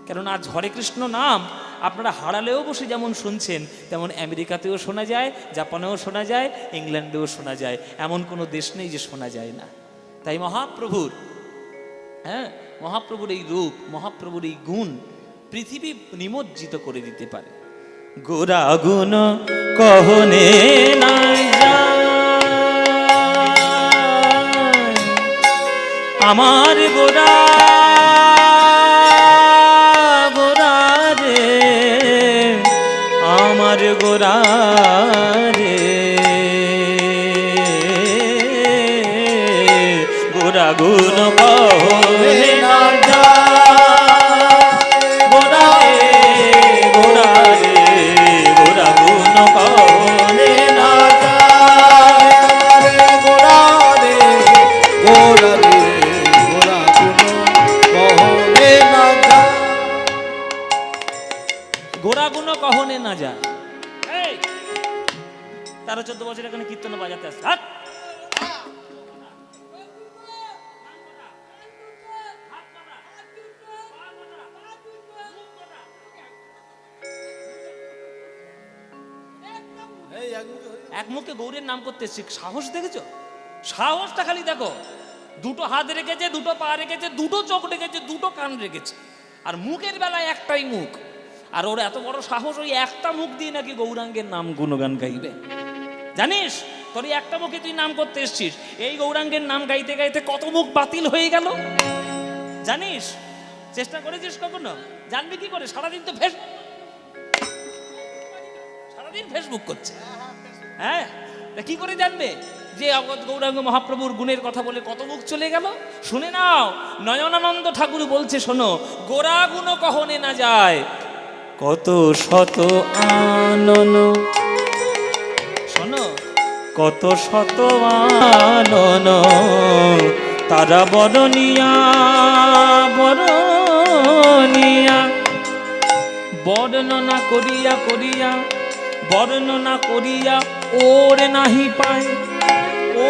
কেননা আজ হরে কৃষ্ণ নাম আপনারা হারালেও বসে যেমন শুনছেন, তেমন আমেরিকাতেও শোনা যায়, জাপানেও শোনা যায়, ইংল্যান্ডেও শোনা যায়, এমন কোনো দেশ নেই যে শোনা যায় না। তাই মহাপ্রভুর মহাপ্রভুর এই রূপ, মহাপ্রভুর এই গুণ পৃথিবী নিমজ্জিত করে দিতে পারে। গোরা গুণ কহনে নাই যায়, আমার গোরা গোরা রে, আমার গোরা রে, গোরা গুণ কহনে না যায়, গোরা রে গোরা রে, গোরা গুণ কহনে না যায়, আমারে গোরা রে গোরা রে, গোরা কোনো কহনে না যায়। গোরা গুণ কহনে না যায়। এই 13-14 বছর এখানে কীর্তন বাজাতে আসছে, হাট! এক মুখে গৌরের নাম করতে এসছি, সাহস দেখেছো? সাহসটা খালি দেখো। দুটো হাত রেখেছে, দুটো পা রেখেছে, দুটো চোখ রেখেছে, দুটো কান রেখেছে, আর মুখের বেলায় একটাই মুখ। আর ওর এত বড় সাহস, ওই একটা মুখ দিয়ে নাকি গৌরাঙ্গের নাম গুণগান গাইবে। জানিস তোর এই একটা মুখে তুই নাম করতে এসছিস, এই গৌরাঙ্গের নাম গাইতে গাইতে কত মুখ বাতিল হয়ে গেল জানিস? চেষ্টা করেছিস কখনো? জানবি কি করে? সারাদিন তো সারাদিন ফেসবুক করছে। হ্যাঁ, তা কি করে জানবে যে গৌরাঙ্গ মহাপ্রভুর গুণের কথা বলে কত মুখ চলে গেল? শুনে নাও, নয়নানন্দ ঠাকুর বলছে, শোনো, গোরা গুণ কহনে না যায়, কত শত আনন, শোনো, কত শত আনন তারা বরণিয়া বরণিয়া বর্ণনা করিয়া করিয়া বর্ণনা করিয়া ওর নাহি পায়।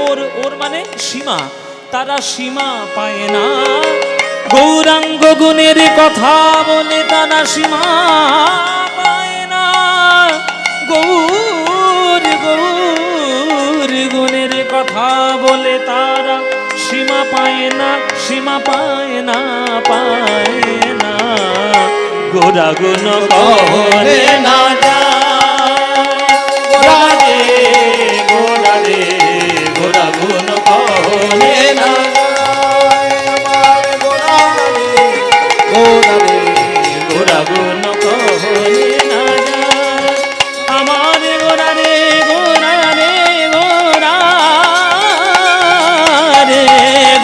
ওর ওর মানে সীমা, তারা সীমা পায় না। গৌরাঙ্গ গুণের কথা বলে তারা সীমা পায় না। গৌর গৌর গুণের কথা বলে তারা সীমা পায় না, সীমা পায় না, পায় না। গোরা গুণ কহনে না গোরা রে গোরা রে, গোরা গুণ কহনে না গোরা গুণ কহনে না আমার গোরা রে গোরা রে গোরা রে,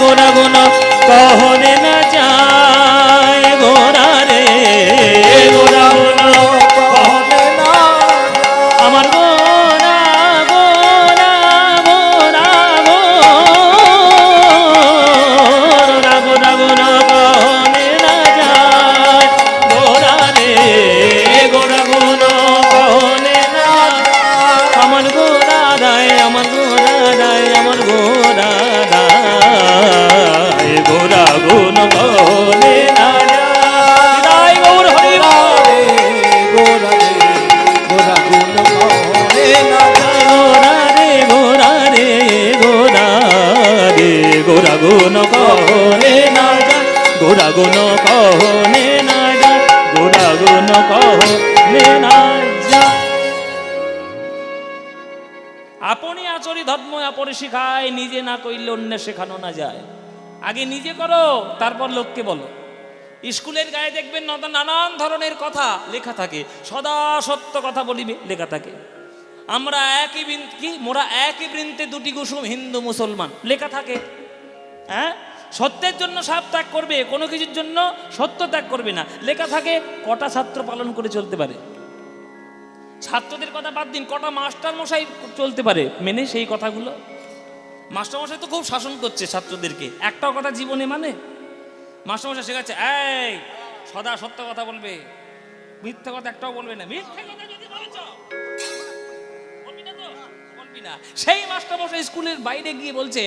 গোরা গুণ কহনে না যায়। গোরা রে গোরা গুণ কহনে না আমার গোরা গোরা গোরা গোরা গোরা গুণ কহনে না যায়। গোরা রে গোরা গুণ কহনে না আমার গোরা রায়, আমার গোরা রায়, আমার গোরা রায়, গোরা গুণ কহনে না যায়। গৌর হরি গোরা গুণ কহনে না গোরা রে গোরা রে গোরা রে, গোরা গুণ কহনে না যায়। গোরা গুণ কহনে না যায়, গোরা গুণ কহনে না যায়। আপনি আচরি ধর্ম আপরে শিখায়, নিজে না কইলে অন্য শেখানো না যায়। আগে নিজে করো, তারপর লোককে বলো। স্কুলের গায়ে দেখবেন নানান ধরনের কথা লেখা থাকে, সদা সত্য কথা বলিবে লেখা থাকে। আমরা একই কি মোরা একই বৃন্তে দুটি কুসুম, হিন্দু মুসলমান লেখা থাকে। হ্যাঁ, সত্যের জন্য সাপ ত্যাগ করবে, কোনো কিছুর জন্য সত্য ত্যাগ করবে না লেখা থাকে। কটা ছাত্র পালন করে চলতে পারে? ছাত্রদের কথা বাদ দিন, কটা মাস্টার মশাই চলতে পারে মেনে সেই কথাগুলো? মাস্টার মশাই তো খুব শাসন করছে ছাত্রদেরকে, একটাও কথা জীবনে মানে। মাস্টার মশাই শেখাচ্ছে, এই সদা সত্য কথা বলবে, মিথ্যা কথা একটাও বলবে না। মিথ্যা কথা যদি বলেছ বলবি না তো? বলবি না। সেই মাস্টার মশাই স্কুলের বাইরে গিয়ে বলছে,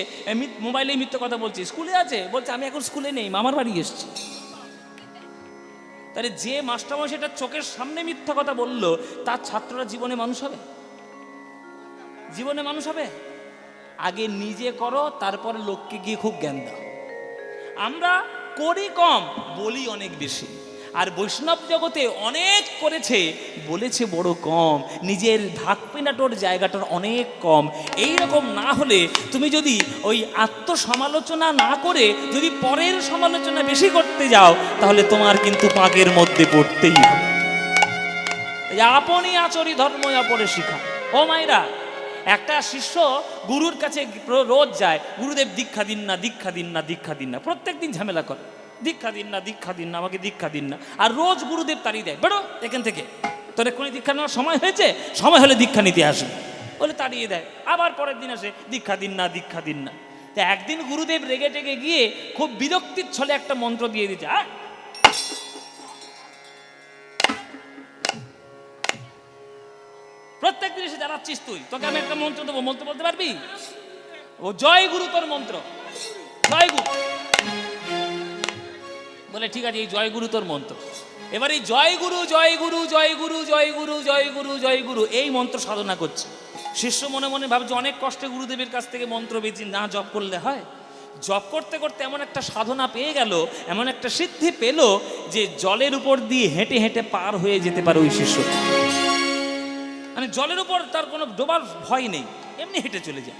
মোবাইলে মিথ্যা কথা বলছে। স্কুলে আছে, বলছে আমি এখন স্কুলে নেই, মামার বাড়ি এসেছি। তাহলে যে মাস্টারমশাই এটা চোখের সামনে মিথ্যা কথা বললো, তার ছাত্ররা জীবনে মানুষ হবে? জীবনে মানুষ হবে? আগে নিজে করো, তারপর লোককে গিয়ে খুব জ্ঞান দাও। আমরা করি কম, বলি অনেক বেশি। আর বৈষ্ণব জগতে অনেক করেছে, বলেছে বড় কম, নিজের ঢাক পেনাটোর জায়গাটার অনেক কম। এই রকম না হলে তুমি যদি ওই আত্মসমালোচনা না করে যদি পরের সমালোচনা বেশি করতে যাও, তাহলে তোমার কিন্তু পাকের মধ্যে পড়তেই হবে। আপনি আচরি ধর্ম আপরে শিখা। ও মাইরা, একটা শিষ্য গুরুর কাছে রোজ যায়, গুরুদেব দীক্ষা দিন না, দীক্ষা দিন না, দীক্ষা দিন না, প্রত্যেক দিন ঝামেলা করে, দীক্ষা দিন না, দীক্ষা দিন না, আমাকে দীক্ষা দিন না। আর রোজ গুরুদেব তাড়িয়ে দেয়, বেরো এখান থেকে, তোর এক্ষুনি দীক্ষা নেওয়ার সময় হয়েছে, সময় হলে দীক্ষা নিতে আসবে বলে তাড়িয়ে দেয়। আবার পরের দিন আসে, দীক্ষা দিন না, দীক্ষা দিন না। তো একদিন গুরুদেব রেগে টেগে গিয়ে খুব বিরক্তির ছলে একটা মন্ত্র দিয়ে দিচ্ছে। প্রত্যেক দিন এসে জানাচ্ছিস তুই, তোকে আমি একটা মন্ত্র দেবো, মন্ত্র বলতে পারবি? ও জয় গুরু তোর মন্ত্র, জয় গুরু বলে, ঠিক আছে এই জয় গুরু তোর মন্ত্র। এবার এই জয় গুরু জয় গুরু জয় গুরু জয় গুরু জয় গুরু জয় গুরু এই মন্ত্র সাধনা করছে। শিষ্য মনে মনে ভাবছে অনেক কষ্টে গুরুদেবের কাছ থেকে মন্ত্র বেঁচে না জপ করলে হয়। জপ করতে করতে এমন একটা সাধনা পেয়ে গেল, এমন একটা সিদ্ধি পেল যে জলের উপর দিয়ে হেঁটে হেঁটে পার হয়ে যেতে পারে ওই শিষ্য। মানে জলের উপর তার কোনো ডোবার ভয় নেই। এমনি হেঁটে চলে যায়।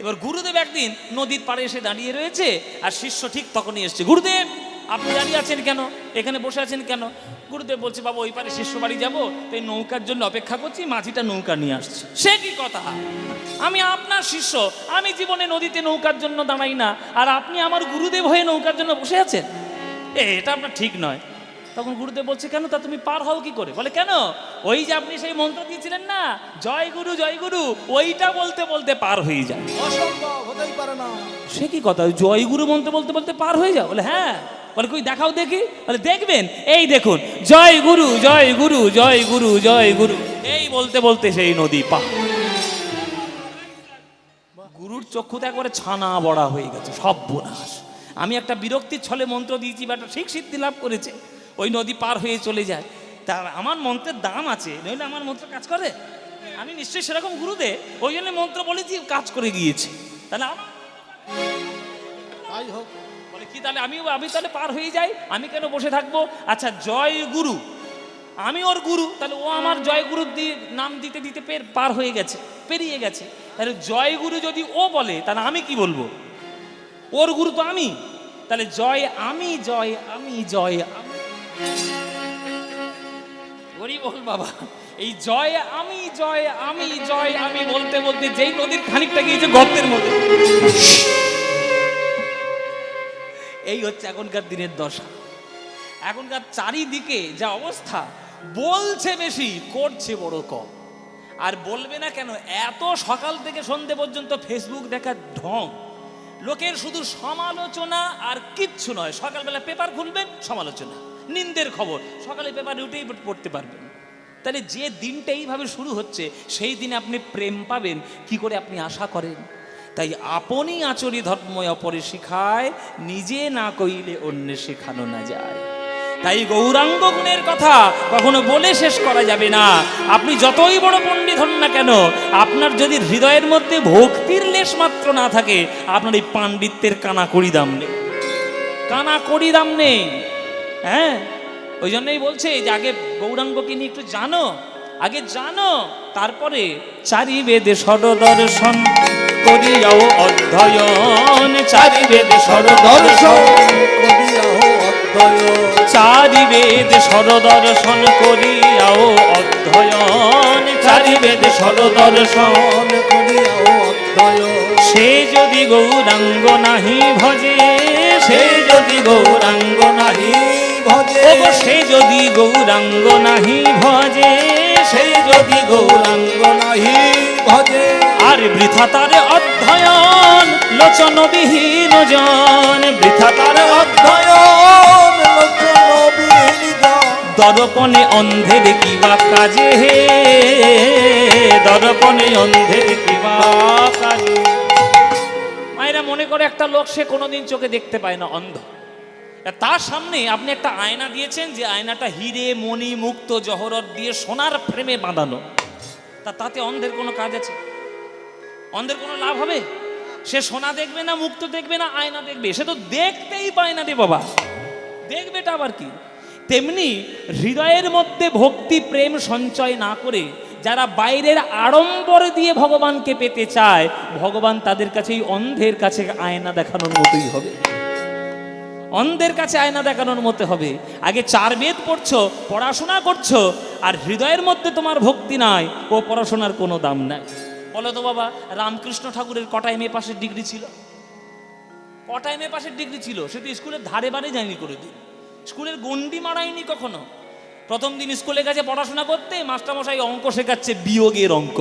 এবার গুরুদেব একদিন নদীর পাড়ে এসে দাঁড়িয়ে রয়েছে, আর শিষ্য ঠিক তখনই এসছে। গুরুদেব, আপনি দাঁড়িয়ে আছেন কেন, এখানে বসে আছেন কেন? গুরুদেব বলছে, বাবা ওই পারে শিষ্য বাড়ি যাবো, তো এই নৌকার জন্য অপেক্ষা করছি, মাঝিটা নৌকা নিয়ে আসছে। সে কি কথা, আমি আপনার শিষ্য, আমি জীবনে নদীতে নৌকার জন্য দাঁড়াই না, আর আপনি আমার গুরুদেব হয়ে নৌকার জন্য বসে আছেন, এটা আপনার ঠিক নয়। তখন গুরুদেব বলছে, কেন, তা তুমি পার হও কি করে? বলে, কেন, ওই যে আপনি সেই মন্ত্র দিয়েছিলেন না, জয় গুরু জয় গুরু, ওইটা বলতে বলতে পার হয়ে যায়। অসম্ভব, হতেই পারে না। সে কি কথা, জয় গুরু মন্ত্র বলতে বলতে পার হয়ে যাও? বলে, হ্যাঁ। বলে, কই দেখাও দেখি। বলে, দেখবেন, এই দেখুন, জয় গুরু জয় গুরু জয় গুরু জয় গুরু, এই বলতে বলতে সেই নদী পার। গুরুর চক্ষুতে একবারে ছানা বড়া হয়ে গেছে, সব বোনাস। আমি একটা বিরক্তির ছলে মন্ত্র দিয়েছি, বাটা ঠিক সিদ্ধি লাভ করেছে, ওই নদী পার হয়ে চলে যায়। তা আমার মন্ত্রের দাম আছে, নইলে আমার মন্ত্র কাজ করে? আমি নিশ্চয়ই সেরকম গুরুদেব, ওই জন্য মন্ত্র বলেছি, কাজ করে গিয়েছে। তাহলে আমার তাই হোক। বলে, কি তাহলে আমি তাহলে পার হয়ে যাই, আমি কেন বসে থাকবো? আচ্ছা, জয় গুরু, আমি ওর গুরু, তাহলে ও আমার জয় গুরু দিয়ে নাম দিতে দিতে পার হয়ে গেছে, পেরিয়ে গেছে। তাহলে জয় গুরু যদি ও বলে, তাহলে আমি কি বলবো? ওর গুরু তো আমি, তাহলে জয় আমি জয় আমি জয় আমি। ওরই বল বাবা, এই জয় আমি জয় আমি জয় আমি বলতে বলতে যেই নদীর খানিকটা গিয়েছে গর্তের মধ্যে। এই হচ্ছে এখনকার দিনের দশা। এখনকার চারিদিকে যা অবস্থা, বলছে বেশি, করছে বড় কম। আর বলবে না কেন, এত সকাল থেকে সন্ধে পর্যন্ত ফেসবুক দেখার ঢং, লোকের শুধু সমালোচনা আর কিচ্ছু নয়। সকালবেলা পেপার খুলবেন, সমালোচনা, নিন্দের খবর, সকালে পেপারে উঠেই পড়তে পারবেন। তাহলে যে দিনটা এইভাবে শুরু হচ্ছে, সেই দিনে আপনি প্রেম পাবেন কি করে আপনি আশা করেন? তাই আপনি আচরি ধর্ময় অপরে শিখায়, নিজে না কইলে অন্য শেখানো না যায়। তাই গৌরাঙ্গ গুণের কথা কখনো বলে শেষ করা যাবে না। আপনি যতই বড় পণ্ডিত হন না কেন, আপনার যদি হৃদয়ের মধ্যে ভক্তির লেশ মাত্র না থাকে, আপনার এই পাণ্ডিত্যের কানা কড়ি দাম নেই, কানা কড়ি দাম নেই। হ্যাঁ, ওই জন্যই বলছে যে আগে গৌরাঙ্গকে নিয়ে একটু জানো, আগে জানো, তারপরে চারি বেদে সরদর্শন করিয়াও অধ্যয়ন, চারি বেদে সরদর্শন করিয়াও অধ্যয়ন, চারি বেদ সরদর্শন করিয়াও অধ্যয়ন, চারি বেদ সরদর্শন করিয়াও অধ্যয়ন। সে যদি গৌরাঙ্গ নাহি ভজে, সে যদি গৌরাঙ্গ নাহি ভজে, ওগো, সে যদি গৌরাঙ্গ নাহি ভজে, সে যদি গৌরাঙ্গ নাহি ভজে, আর বৃথা তার অধ্যয়ন লোচন বিহীন জন, বৃথা তার অধ্যয়ন লোচন বিহীন জন। দর্পণে অন্ধের কিবা কাজে, হে দর্পণে অন্ধের কিবা কাজে। মায়েরা মনে করে একটা লোক সে কোনোদিন চোখে দেখতে পায় না, অন্ধ। তার সামনে আপনি একটা আয়না দিয়েছেন, যে আয়নাটা হিরে মণি মুক্ত জহরত দিয়ে সোনার ফ্রেমে বাঁধানো, তাতে অন্ধের কোনো কাজ আছে? অন্ধের কোনো লাভ হবে? সে সোনা দেখবে না, মুক্ত দেখবে না, আয়না দেখবে, সে তো দেখতেই পায় না রে বাবা, দেখবেটা আবার কি? তেমনি হৃদয়ের মধ্যে ভক্তি প্রেম সঞ্চয় না করে যারা বাইরের আড়ম্বর দিয়ে ভগবানকে পেতে চায়, ভগবান তাদের কাছে এই অন্ধের কাছে আয়না দেখানোর মতোই হবে, অন্ধের কাছে আয়না দেখানোর মতো হবে। আগে চার বেদ পড়ছো, পড়াশোনা করছো, আর হৃদয়ের মধ্যে তোমার ভক্তি নাই, ও পড়াশোনার কোনো দাম নাই। বলো তো বাবা, রামকৃষ্ণ ঠাকুরের কটা এমএ পাশের ডিগ্রি ছিল? কটা এমএ পাশের ডিগ্রি ছিল? সে তো স্কুলের ধারে বারে যায়নি কোনোদিন, স্কুলের গন্ডি মারায়নি কখনো। প্রথম দিন স্কুলে গেছে পড়াশোনা করতে, মাস্টারমশাই অঙ্ক শেখাচ্ছে, বিয়োগের অঙ্ক,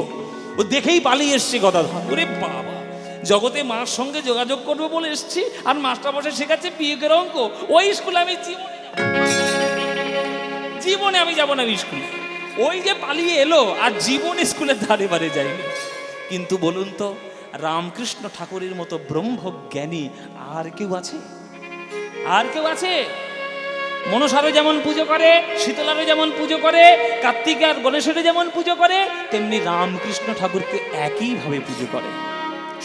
ও দেখেই পালিয়ে এসছে কথা। ওরে বাবা, জগতে মার সঙ্গে যোগাযোগ করবো বলে এসছি, আর মাস্টারমশাই শেখাচ্ছে বিয়োগের অঙ্ক। ওই স্কুলে আমি জীবনে আমি যাবো না স্কুলে। ওই যে পালিয়ে এলো, আর জীবনে স্কুলের ধারে বারে যায়নি। কিন্তু বলুন তো, রামকৃষ্ণ ঠাকুরের মতো ব্রহ্মজ্ঞানী আর কেউ আছে? আর কেউ আছে? মনসারও যেমন পুজো করে, শীতলারও যেমন পুজো করে, কার্তিক আর গণেশেরও যেমন পুজো করে, তেমনি রামকৃষ্ণ ঠাকুরকে একইভাবে পুজো করে,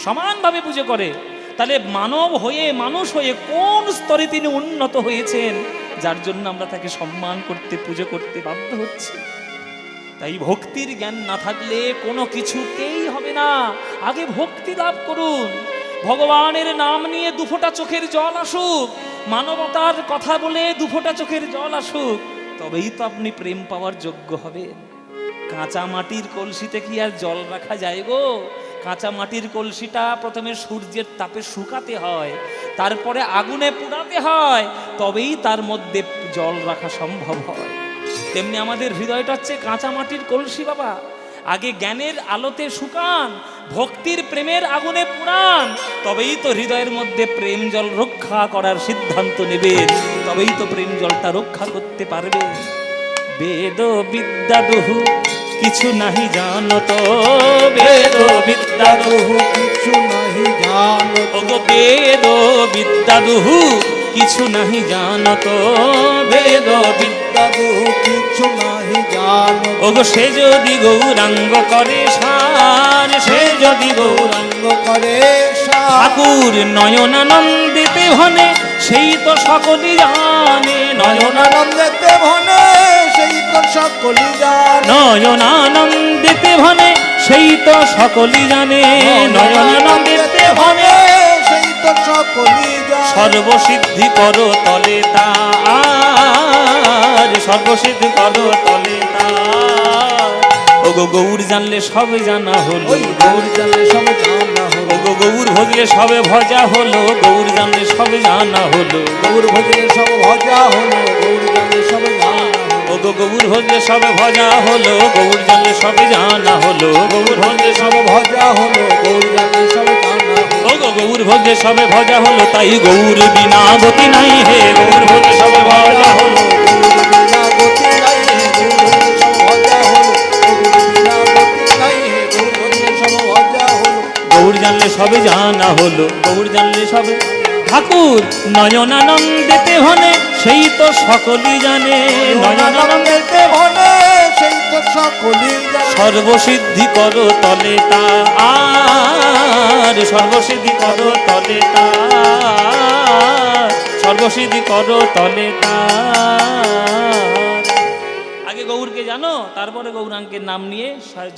সমানভাবে পুজো করে। তাহলে মানব হয়ে, মানুষ হয়ে কোন স্তরে তিনি উন্নত হয়েছেন, যার জন্য আমরা তাকে সম্মান করতে, পুজো করতে বাধ্য হচ্ছি? তাই ভক্তির জ্ঞান না থাকলে কোনো কিছুতেই হবে না। আগে ভক্তি লাভ করুন, ভগবানের নাম নিয়ে দুফোঁটা চোখের জল আসুক, মানবতার কথা বলে দুফোঁটা চোখের জল আসুক, তবেই তো আপনি প্রেম পাওয়ার যোগ্য হবেন। কাঁচা মাটির কলসিতে কি আর জল রাখা যায় গো? কাঁচা মাটির কলসিটা প্রথমে সূর্যের তাপে শুকাতে হয়, তারপরে আগুনে পোড়াতে হয়, তবেই তার মধ্যে জল রাখা সম্ভব হয়। তেমনি আমাদের হৃদয়টা হচ্ছে কাঁচা মাটির কলসি বাবা। আগে জ্ঞানের আলোতে শুকান, ভক্তির প্রেমের আগুনে পুরান, তবেই তো হৃদয়ের মধ্যে প্রেম জল রক্ষা করার সিদ্ধান্ত নেবেন, তবেই তো প্রেম জলটা রক্ষা করতে পারবে। বেদ বিদ্যা দুহু কিছু নাহি জানত, বেদ বিদ্যা দুহু কিছু নাহি জানত, ওগো বেদ বিদ্যা দুহু কিছু নাহি জানত, বেদ বিদ্যা দুহু কিছু নাহি জানত, ওগো সে যদি গৌরাঙ্গ করে সার, সে যদি গৌরাঙ্গ গৌরাঙ্গ করে ঠাকুর নয়নানন্দিতে ভনে সেই তো সকলই জানে, নয়নানন্দেতে ভনে সেই তো সকলই জানে, নয়নানন্দিতে ভনে সেই তো সকলই জানে, নয়নানন্দিতে ভনে সেই তো সকলই জানে, সর্বসিদ্ধি করো তলে তার, সর্বসিদ্ধি করো তলে তার। ওগো গৌর জানলে সবে জানা হলো, ওই গৌর জানলে সব জানা হলো, ওগো গৌর ভজলে সবে ভজা হলো, গৌর জানলে সবে জানা হলো, গৌর ভজলে সব ভজা হলো, গৌর জানলে সব জানা হলো, ওগো গৌর ভজলে সবে ভজা হলো, গৌর জানলে সবে জানা হলো, গৌর ভজলে সব ভজা হলো, গৌর জানলে সব জানা হলো, ওগো গৌর ভজলে সবে ভজা হলো, তাই গৌর বিনা গতি নাই হে, গৌর ভজলে সবে ভজা হলো, বিনা গতি নাই হে, গৌর ভজলে সব ভজা হলো, বিনা গতি নাই হে, গৌর ভজলে সব ভজা হলো, গৌর জানলে সবে জানা হলো, গৌর জানলে সবে। ঠাকুর নয়নানন্দেতে ভনে সেই তো সকলই জানে, নয়নানন্দেতে ভনে সেই তো সকলই জানে, সর্বসিদ্ধি করো তলে তার, সর্বসিদ্ধি করো তলে তার, সর্বসিদ্ধি করো তলে তার। আগে গৌরকে জানো, তারপরে গৌরাঙ্গের নাম নিয়ে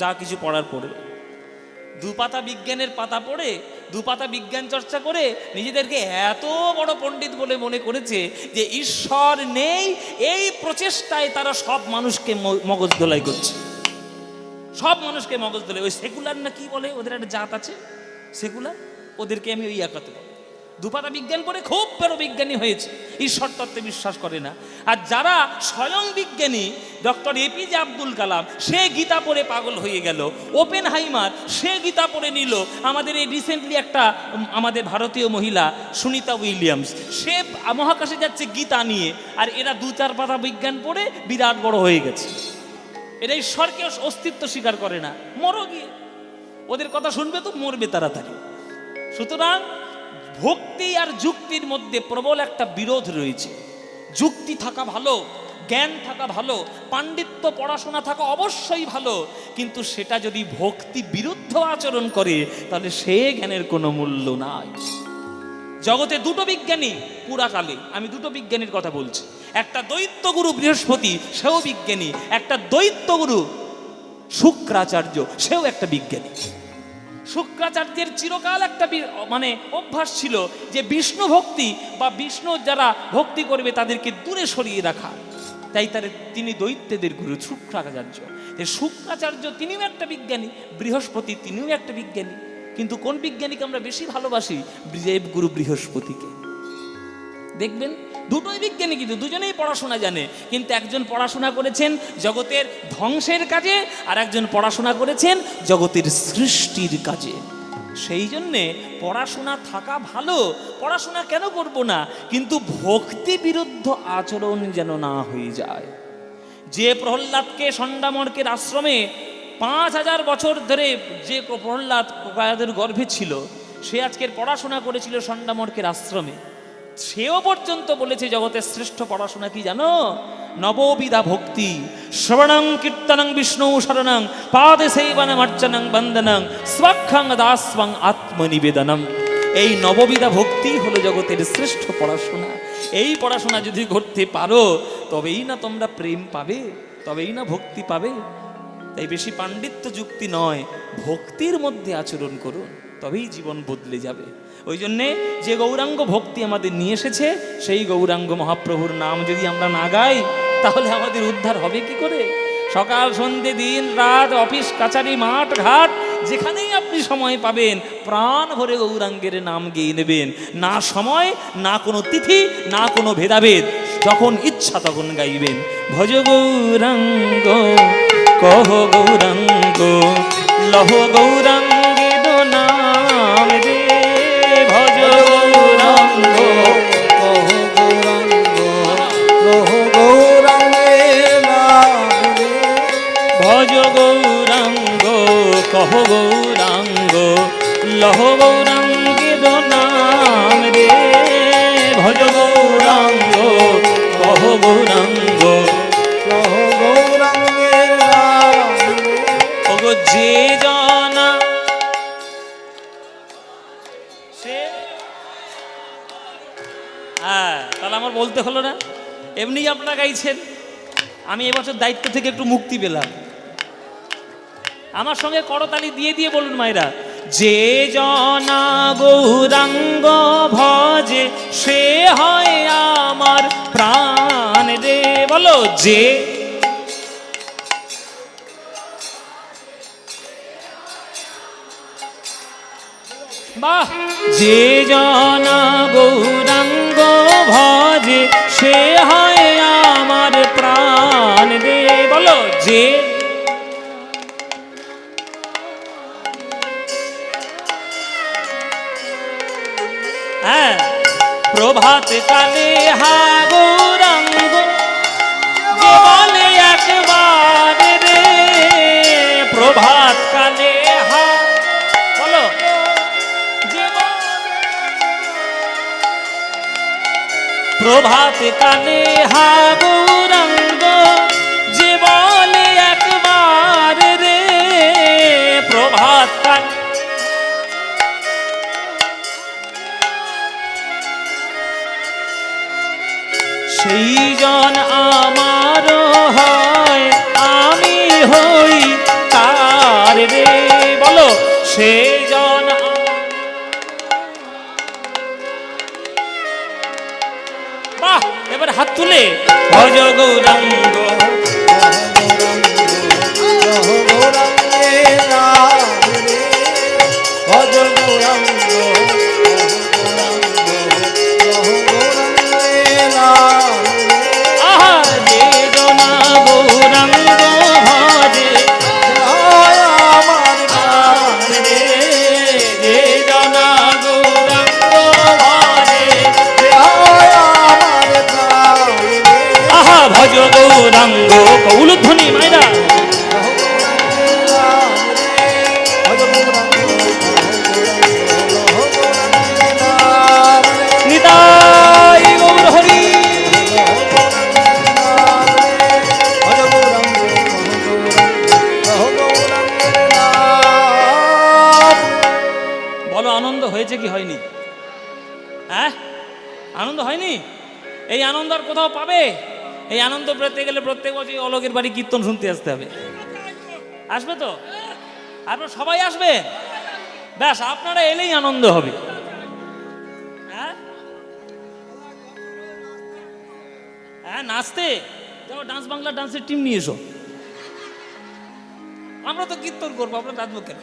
যা কিছু পড়ার পড়বে। দুপাতা বিজ্ঞানের পাতা পড়ে, দুপাতা বিজ্ঞান চর্চা করে নিজেদেরকে এত বড় পণ্ডিত বলে মনে করেছে যে ঈশ্বর নেই, এই প্রচেষ্টায় তারা সব মানুষকে মগজ ধোলাই করছে, সব মানুষকে মগজ ধোলাই। ওই সেকুলার না কি বলে, ওদের একটা জাত আছে সেকুলার, ওদেরকে আমি ওই একাতে বলি। দুপাতা বিজ্ঞান পড়ে খুব বড় বিজ্ঞানী হয়েছে, ঈশ্বর তত্ত্বে বিশ্বাস করে না। আর যারা স্বয়ং বিজ্ঞানী, ডক্টর এপিজে আব্দুল কালাম, সে গীতা পড়ে পাগল হয়ে গেল, ওপেনহাইমার সে গীতা পড়ে নিল, আমাদের এই রিসেন্টলি একটা আমাদের ভারতীয় মহিলা সুনিতা উইলিয়ামস, সে মহাকাশে যাচ্ছে গীতা নিয়ে, আর এরা দু চার পাতা বিজ্ঞান পড়ে বিরাট বড় হয়ে গেছে। এরা ঈশ্বরকে অস্তিত্ব স্বীকার করে না, মরো গিয়ে, ওদের কথা শুনবে তো মরবে তাড়াতাড়ি। সুতরাং ভক্তি আর যুক্তির মধ্যে প্রবল একটা বিরোধ রয়েছে। যুক্তি থাকা ভালো, জ্ঞান থাকা ভালো, পাণ্ডিত্য পড়াশোনা থাকা অবশ্যই ভালো, কিন্তু সেটা যদি ভক্তি বিরুদ্ধ আচরণ করে তাহলে সে জ্ঞানের কোনো মূল্য নাই। জগতে দুটো বিজ্ঞানী পুরাকালে, আমি দুটো বিজ্ঞানীর কথা বলছি, একটা দৈত্যগুরু বৃহস্পতি সেও বিজ্ঞানী, একটা দৈত্যগুরু শুক্রাচার্য সেও একটা বিজ্ঞানী। শুক্রাচার্যের চিরকাল একটা মানে অভ্যাস ছিল যে বিষ্ণু ভক্তি বা বিষ্ণু যারা ভক্তি করবে তাদেরকে দূরে সরিয়ে রাখা, তাই তিনি দৈত্যদের গুরু শুক্রাচার্য। শুক্রাচার্য তিনিও একটা বিজ্ঞানী, বৃহস্পতি তিনিও একটা বিজ্ঞানী, কিন্তু কোন বিজ্ঞানীকে আমরা বেশি ভালোবাসি? দেবগুরু বৃহস্পতিকে। দেখবেন দুটোই বিজ্ঞানী, কিন্তু দুজনেই পড়াশোনা জানে, কিন্তু একজন পড়াশোনা করেছেন জগতের ধ্বংসের কাজে আর একজন পড়াশোনা করেছেন জগতের সৃষ্টির কাজে। সেই জন্যে পড়াশোনা থাকা ভালো, পড়াশোনা কেন করব না, কিন্তু ভক্তি বিরুদ্ধ আচরণ যেন না হয়ে যায়। যে প্রহ্লাদকে ষণ্ডামর্কের আশ্রমে 5000 বছর ধরে যে প্রহ্লাদ প্রয়াদের গর্ভে ছিল, সে আজকের পড়াশোনা করেছিল ষণ্ডামর্কের আশ্রমে, সেও পর্যন্ত বলেছে জগতের শ্রেষ্ঠ পড়াশোনা কি জানো? নববিধা ভক্তি, শ্রবণং কীর্তনং বিষ্ণু শরণং পাদে সেবনং অর্চনং বন্দনং স্বাক্ষং দাস্বং আত্মনিবেদনম। এই নববিধা ভক্তি হলো জগতের শ্রেষ্ঠ পড়াশোনা। এই পড়াশোনা যদি করতে পারো তবেই না তোমরা প্রেম পাবে, তবেই না ভক্তি পাবে। তাই বেশি পাণ্ডিত্য যুক্তি নয়, ভক্তির মধ্যে আচরণ করুন, তবেই জীবন বদলে যাবে। ওই জন্যে যে গৌরাঙ্গ ভক্তি আমাদের নিয়ে এসেছে, সেই গৌরাঙ্গ মহাপ্রভুর নাম যদি আমরা না গাই, তাহলে আমাদের উদ্ধার হবে কি করে? সকাল সন্ধে দিন রাত, অফিস কাছারি মাঠ ঘাট, যেখানেই আপনি সময় পাবেন, প্রাণ ভরে গৌরাঙ্গের নাম গেয়ে নেবেন। না সময়, না কোনো তিথি, না কোনো ভেদাভেদ, যখন ইচ্ছা তখন গাইবেন। ভজ গৌরাঙ্গ কহ গৌরাঙ্গ, লহ গৌরাঙ্গের নাম রে। ভজ গৌরাঙ্গ কহ গৌরাঙ্গ, কহ গৌরাঙ্গের নাম রে। ভজ গৌরাঙ্গ কহ গৌরাঙ্গ, লহ গৌরাঙ্গের নাম রে। ভজ গৌরাঙ্গ কহ গৌরাঙ্গ, কহ গৌরাঙ্গের নাম রে। ওগো যে জানা সে, হ্যাঁ, তাহলে আমার বলতে হলো না, এমনি আপনারা গাইছেন। আমি এবছর দায়িত্ব থেকে একটু মুক্তি পেলাম। আমার সঙ্গে করতালি দিয়ে দিয়ে বলুন মায়েরা, যে জনা গৌরাঙ্গ ভজে সে হয় আমার প্রাণ রে। বলো, যে বাহ, যে জনা গৌরাঙ্গ ভজে সে হয় আমার প্রাণ রে। বলো, যে হ্যাঁ, প্রভাত কালে হা গৌরাঙ্গ যে বলে একবার রে। প্রভাত কালে হা, বলো, যে প্রভাত কালে হা গৌরাঙ্গ যে বলে একবার রে। প্রভাত কালে সেই জন আমার হয়, আমি হই তার রে। বলো, সেই জন, বাহ, এবার হাত তুলে ভজ গৌরাঙ্গ, কহ গৌরাঙ্গের নাম রে। ভজ গৌরাঙ্গ, কহ গৌরাঙ্গের নাম রে। আহা, যে জনা গৌরাঙ্গ ভজে হয় আমার প্রাণ রে। যে জনা গৌরাঙ্গ ভজে, হয় আমার প্রাণ রে। আহা, ভজ গৌরাঙ্গ। কৌলধ্বনি মায়েরা, নিতাই গৌর হরি। বলো, আনন্দ হয়েছে কি হয়নি? হ্যাঁ, আনন্দ হয়নি? এই আনন্দ আর কোথাও পাবে? এই আনন্দ পেতে গেলে প্রত্যেক বছর অলোকের বাড়ি কীর্তন শুনতে আসতে হবে। আসবে তো? আপনারা সবাই আসবে? ব্যাস, আপনারা এলেই আনন্দ হবে। হ্যাঁ হ্যাঁ, নাচতে যাও, ডান্স বাংলা ডান্সের টিম নিয়ে এসো। আমরা তো কীর্তন করবো, আমরা নাচবো কেন?